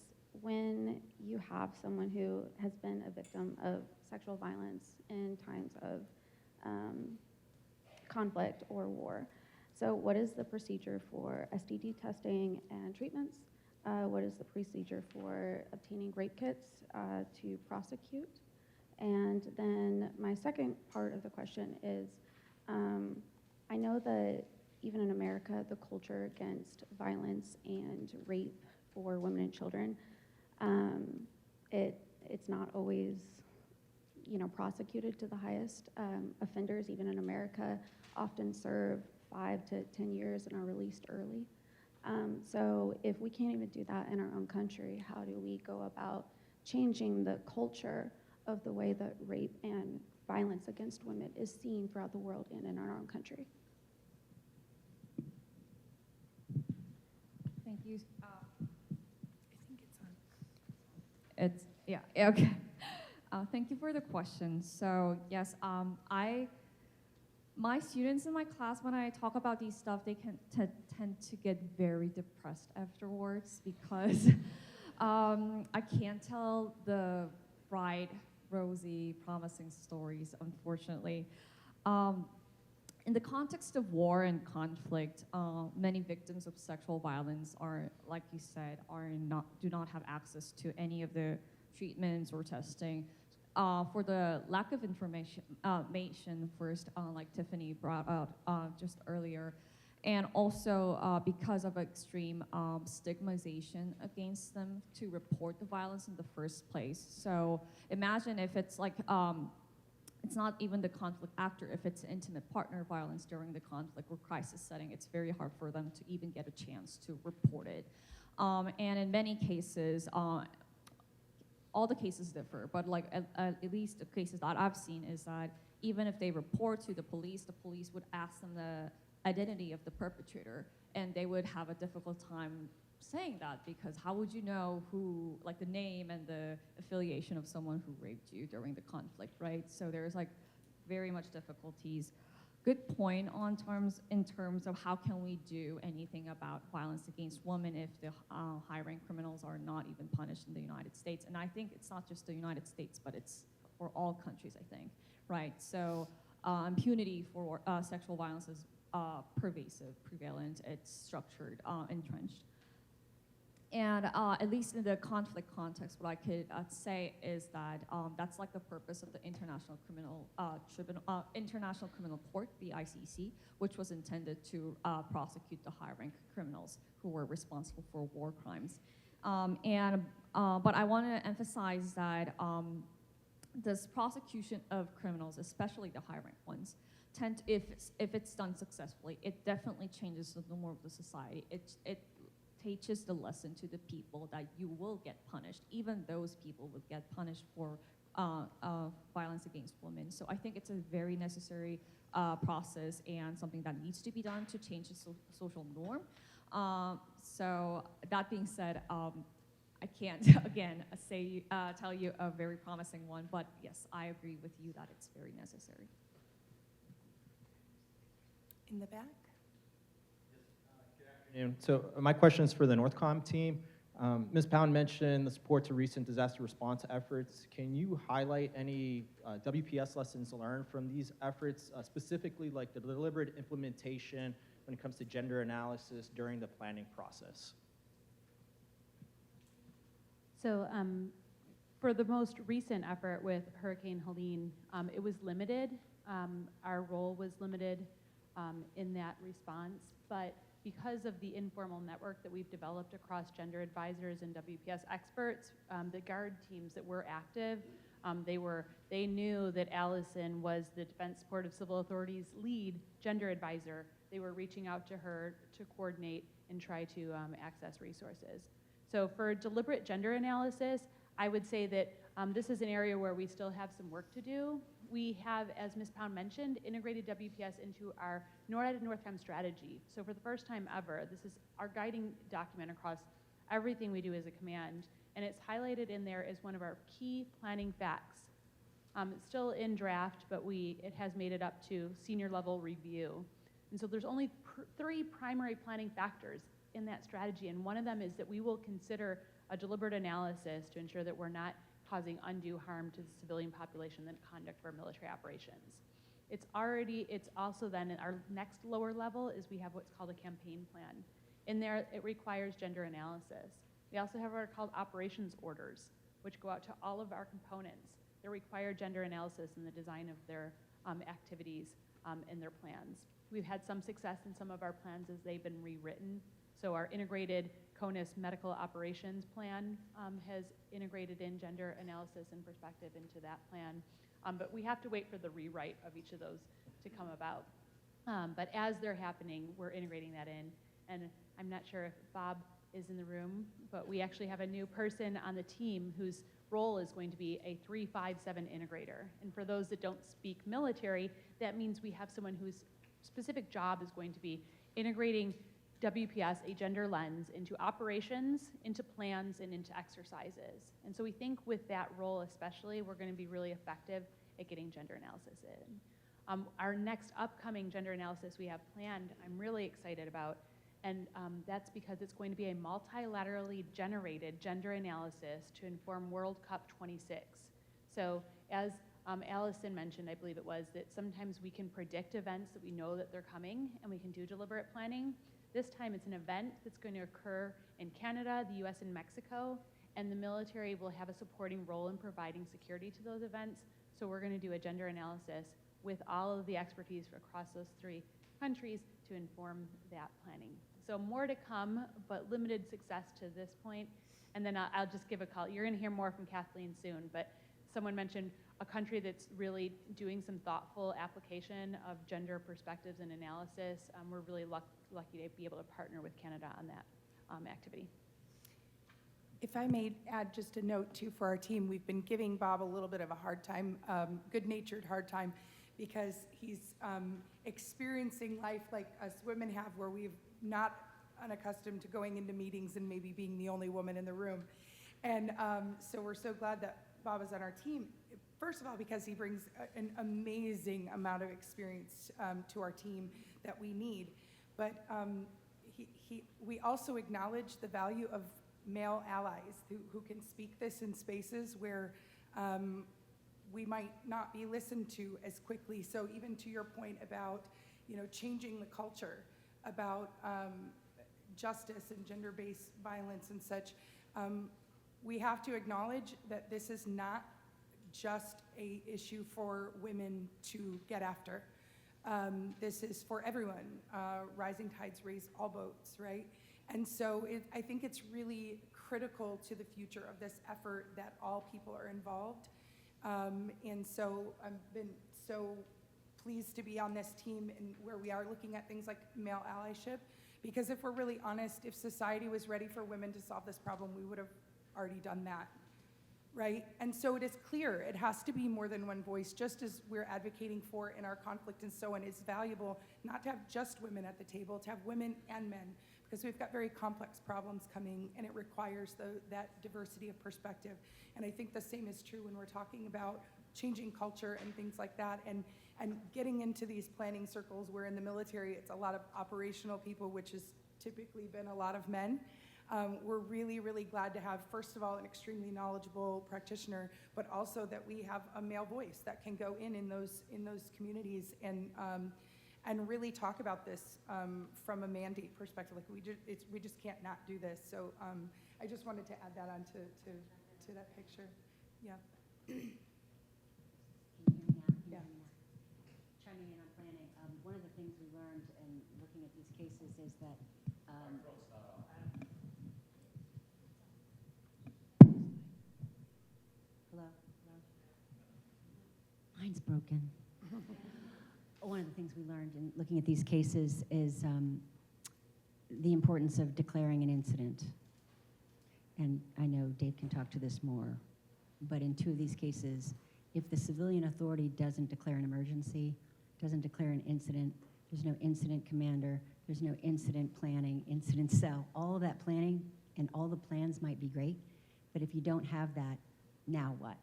when you have someone who has been a victim of sexual violence in times of conflict or war. So what is the procedure for STD testing and treatments? What is the procedure for obtaining rape kits to prosecute? And then my second part of the question is, I know that even in America, the culture against violence and rape for women and children, it's not always prosecuted to the highest. Offenders, even in America, often serve 5 to 10 years and are released early. So if we can't even do that in our own country, how do we go about changing the culture of the way that rape and violence against women is seen throughout the world and in our own country? Thank you. I think it's on. It's, yeah, okay. Thank you for the question. So yes, my students in my class, when I talk about these stuff, they can tend to get very depressed afterwards because I can't tell the bright, rosy, promising stories, unfortunately. In the context of war and conflict, many victims of sexual violence are, like you said, do not have access to any of the treatments or testing. For the lack of information first, like Tiffany brought up just earlier, and also because of extreme stigmatization against them to report the violence in the first place. So imagine if it's like, it's not even the conflict actor, if it's intimate partner violence during the conflict or crisis setting, it's very hard for them to even get a chance to report it. And in many cases, all the cases differ, but like at least the cases that I've seen is that even if they report to the police would ask them the identity of the perpetrator, and they would have a difficult time saying that because how would you know who, like the name and the affiliation of someone who raped you during the conflict, right? So there's like very much difficulties. Good point in terms of how can we do anything about violence against women if the high-rank criminals are not even punished in the United States. And I think it's not just the United States, but it's for all countries, I think, right? So impunity for sexual violence is pervasive, prevalent, it's structured, entrenched. And at least in the conflict context, what I could say is that that's like the purpose of the International Criminal Court, the ICC, which was intended to prosecute the high-rank criminals who were responsible for war crimes. But I want to emphasize that this prosecution of criminals, especially the high-rank ones, if it's done successfully, it definitely changes the norm of the society. It teaches the lesson to the people that you will get punished. Even those people will get punished for violence against women. So I think it's a very necessary process and something that needs to be done to change the social norm. So that being said, I can't, again, tell you a very promising one, but yes, I agree with you that it's very necessary. In the back? So my question is for the Northcom team. Ms. Pound mentioned the support to recent disaster response efforts. Can you highlight any WPS lessons learned from these efforts, specifically like the deliberate implementation when it comes to gender analysis during the planning process? So for the most recent effort with Hurricane Helene, it was limited. Our role was limited in that response, but because of the informal network that we've developed across gender advisors and WPS experts, the GUARD teams that were active, they knew that Allison was the Defense Support of Civil Authorities lead gender advisor. They were reaching out to her to coordinate and try to access resources. So for deliberate gender analysis, I would say that this is an area where we still have some work to do. We have, as Ms. Pound mentioned, integrated WPS into our NORAD and Northcom strategy. So for the first time ever, this is our guiding document across everything we do as a command, and it's highlighted in there as one of our key planning facts. It's still in draft, but it has made it up to senior level review. And so there's only 3 primary planning factors in that strategy, and one of them is that we will consider a deliberate analysis to ensure that we're not causing undue harm to the civilian population in the conduct of our military operations. It's also then in our next lower level is we have what's called a campaign plan. In there, it requires gender analysis. We also have what are called operations orders, which go out to all of our components. They require gender analysis in the design of their activities and their plans. We've had some success in some of our plans as they've been rewritten. So our integrated CONUS medical operations plan has integrated in gender analysis and perspective into that plan. But we have to wait for the rewrite of each of those to come about. But as they're happening, we're integrating that in. And I'm not sure if Bob is in the room, but we actually have a new person on the team whose role is going to be a 357 integrator. And for those that don't speak military, that means we have someone whose specific job is going to be integrating WPS, a gender lens, into operations, into plans, and into exercises. And so we think with that role especially, we're going to be really effective at getting gender analysis in. Our next upcoming gender analysis we have planned, I'm really excited about, and that's because it's going to be a multilaterally generated gender analysis to inform World Cup 26. So as Allison mentioned, I believe it was, that sometimes we can predict events that we know that they're coming, and we can do deliberate planning. This time it's an event that's going to occur in Canada, the US, and Mexico, and the military will have a supporting role in providing security to those events. So we're going to do a gender analysis with all of the expertise across those 3 countries to inform that planning. So more to come, but limited success to this point. And then I'll just give a call. You're going to hear more from Kathleen soon, but someone mentioned a country that's really doing some thoughtful application of gender perspectives and analysis. We're really lucky to be able to partner with Canada on that activity. If I may add just a note too for our team, we've been giving Bob a little bit of a hard time, good-natured hard time, because he's experiencing life like us women have, where we're not unaccustomed to going into meetings and maybe being the only woman in the room. And so we're so glad that Bob is on our team. First of all, because he brings an amazing amount of experience to our team that we need. But we also acknowledge the value of male allies who can speak this in spaces where we might not be listened to as quickly. So even to your point about, changing the culture, about justice and gender-based violence and such, we have to acknowledge that this is not just a issue for women to get after. This is for everyone. Rising tides raise all boats, right? And so I think it's really critical to the future of this effort that all people are involved. And so I've been so pleased to be on this team and where we are looking at things like male allyship, because if we're really honest, if society was ready for women to solve this problem, we would have already done that, right? And so it is clear it has to be more than one voice, just as we're advocating for in our conflict and so on. It's valuable not to have just women at the table, to have women and men, because we've got very complex problems coming, and it requires that diversity of perspective. And I think the same is true when we're talking about changing culture and things like that, and getting into these planning circles where in the military it's a lot of operational people, which has typically been a lot of men. We're really, really glad to have, first of all, an extremely knowledgeable practitioner, but also that we have a male voice that can go in those communities and really talk about this from a mandate perspective. Like we just can't not do this. So I just wanted to add that on to that picture. Yeah. Can you hear me now? Can you Yeah. hear me now? Chiming in on planning, one of the things we learned in looking at these cases is that hello? Mine's broken. One of the things we learned in looking at these cases is the importance of declaring an incident. And I know Dave can talk to this more, but in 2 of these cases, if the civilian authority doesn't declare an emergency, doesn't declare an incident, there's no incident commander, there's no incident planning, incident cell. All of that planning and all the plans might be great, but if you don't have that, now what?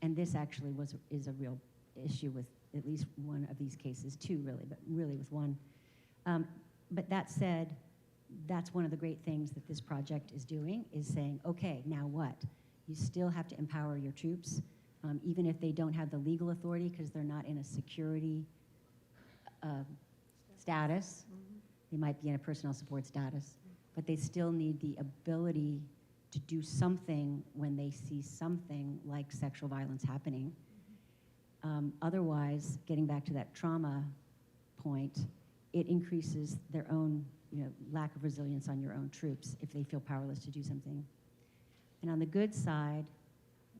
And this actually is a real issue with at least one of these cases, 2 really, but really with one. But that said, that's one of the great things that this project is doing, is saying, okay, now what? You still have to empower your troops, even if they don't have the legal authority because they're not in a security status. They might be in a personnel support status, but they still need the ability to do something when they see something like sexual violence happening. Otherwise, getting back to that trauma point, it increases their own lack of resilience on your own troops if they feel powerless to do something. And on the good side,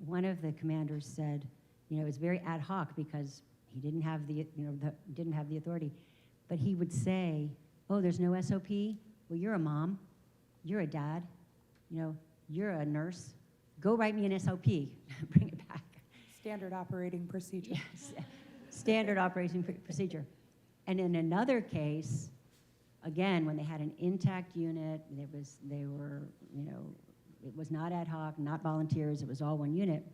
one of the commanders said, it's very ad hoc because he didn't have didn't have the authority, but he would say, "Oh, there's no SOP. Well, you're a mom, you're a dad, you're a nurse. Go write me an SOP, bring it back." Standard operating procedure. Yes, standard operating procedure. And in another case, again, when they had an intact unit, it was not ad hoc, not volunteers, it was all one unit.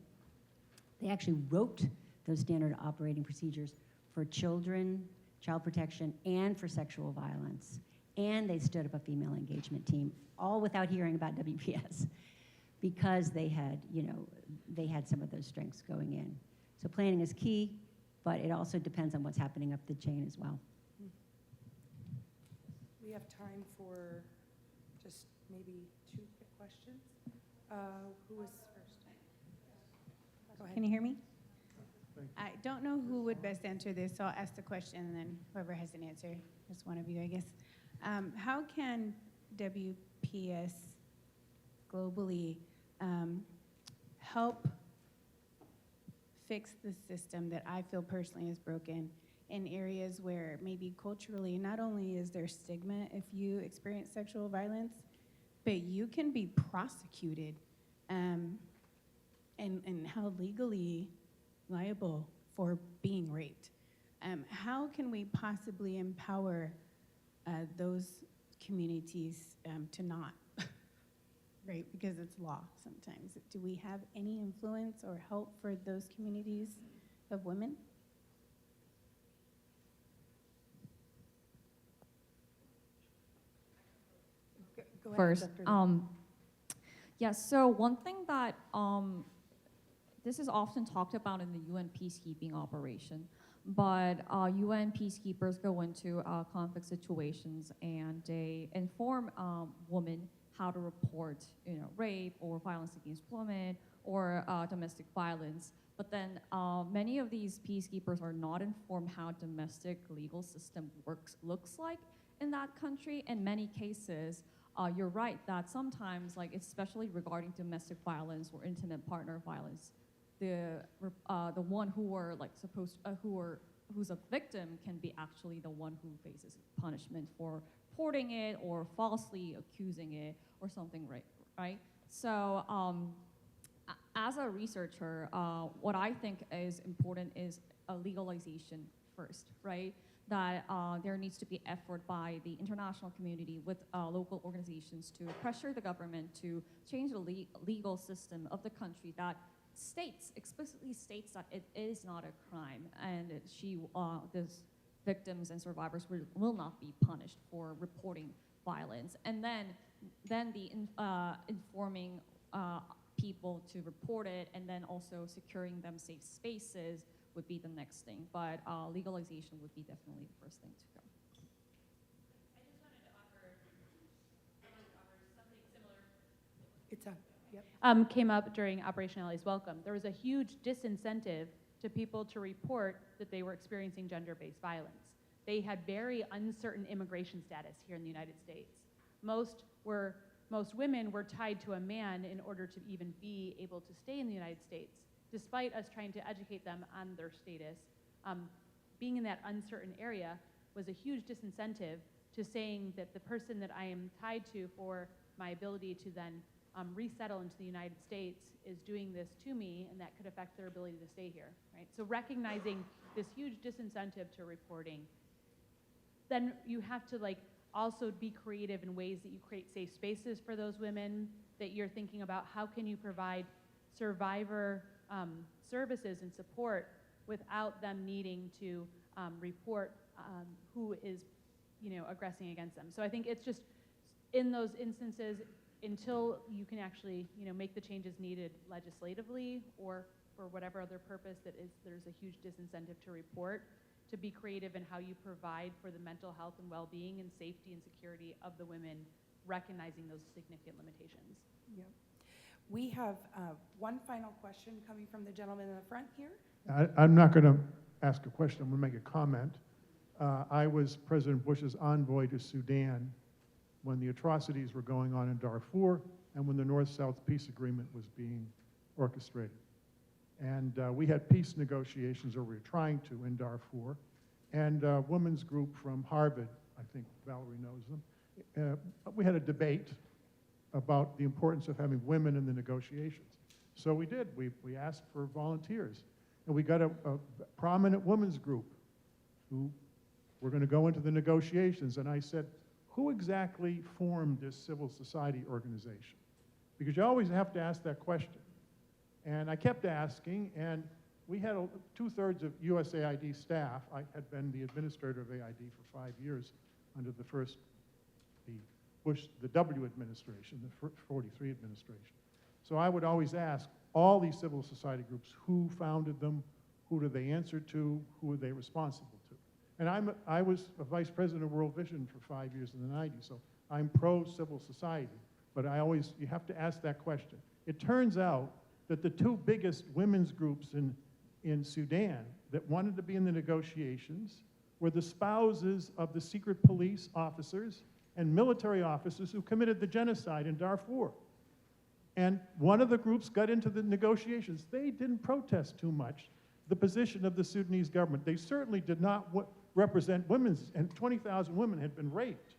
They actually wrote those standard operating procedures for children, child protection, and for sexual violence. And they stood up a female engagement team, all without hearing about WPS, because they had some of those strengths going in. So planning is key, but it also depends on what's happening up the chain as well. We have time for just maybe 2 quick questions. Who was first? Go ahead. Can you hear me? I don't know who would best answer this, so I'll ask the question, and then whoever has an answer, just one of you, I guess. How can WPS globally help fix the system that I feel personally is broken in areas where maybe culturally, not only is there stigma if you experience sexual violence, but you can be prosecuted and held legally liable for being raped. How can we possibly empower those communities to not rape, because it's law sometimes? Do we have any influence or help for those communities of women? Go ahead, First, Dr. yes, so one thing that this is often talked about in the UN peacekeeping operation, but UN peacekeepers go into conflict situations and they inform women how to report, rape or violence against women or domestic violence. But then many of these peacekeepers are not informed how domestic legal system looks like in that country. In many cases, you're right that sometimes, like especially regarding domestic violence or intimate partner violence, the one who are like who's a victim can be actually the one who faces punishment for reporting it or falsely accusing it or something, right? So as a researcher, what I think is important is a legalization first, right? That there needs to be effort by the international community with local organizations to pressure the government to change the legal system of the country that explicitly states that it is not a crime and these victims and survivors will not be punished for reporting violence. And then the informing people to report it and then also securing them safe spaces would be the next thing. But legalization would be definitely the first thing to go. I just wanted to offer something similar. It's on. Yep. Came up during Operation Allies Welcome. There was a huge disincentive to people to report that they were experiencing gender-based violence. They had very uncertain immigration status here in the United States. Most women were tied to a man in order to even be able to stay in the United States, despite us trying to educate them on their status. Being in that uncertain area was a huge disincentive to saying that the person that I am tied to for my ability to then resettle into the United States is doing this to me, and that could affect their ability to stay here, right? So recognizing this huge disincentive to reporting, then you have to also be creative in ways that you create safe spaces for those women, that you're thinking about how can you provide survivor services and support without them needing to report who is, aggressing against them. So I think it's just in those instances, until you can actually, make the changes needed legislatively or for whatever other purpose there's a huge disincentive to report, to be creative in how you provide for the mental health and well-being and safety and security of the women, recognizing those significant limitations. Yep. We have one final question coming from the gentleman in the front here. I'm not going to ask a question, I'm going to make a comment. I was President Bush's envoy to Sudan when the atrocities were going on in Darfur and when the North-South peace agreement was being orchestrated. And we had peace negotiations, or we were trying to, in Darfur. And a women's group from Harvard, I think Valerie knows them, we had a debate about the importance of having women in the negotiations. So we did. We asked for volunteers. And we got a prominent women's group who were going to go into the negotiations. And I said, who exactly formed this civil society organization? Because you always have to ask that question. And I kept asking, and we had 2/3 of USAID staff. I had been the administrator of AID for 5 years under the W administration, the 43 administration. So I would always ask all these civil society groups, who founded them, who do they answer to, who are they responsible to? And I was a vice president of World Vision for 5 years in the 90s, so I'm pro-civil society, but you have to ask that question. It turns out that the two biggest women's groups in Sudan that wanted to be in the negotiations were the spouses of the secret police officers and military officers who committed the genocide in Darfur. And one of the groups got into the negotiations. They didn't protest too much the position of the Sudanese government. They certainly did not represent women's, and 20,000 women had been raped.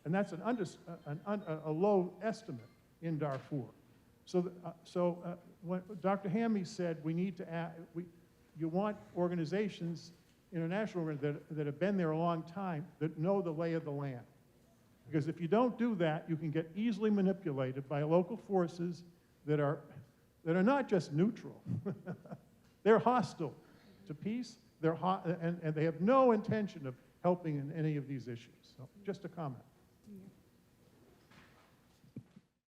And that's a low estimate in Darfur. So when Dr. Hammy said we need to you want organizations, international organizations that have been there a long time, that know the lay of the land. Because if you don't do that, you can get easily manipulated by local forces that are not just neutral. They're hostile to peace, and they have no intention of helping in any of these issues. So just a comment. Yeah.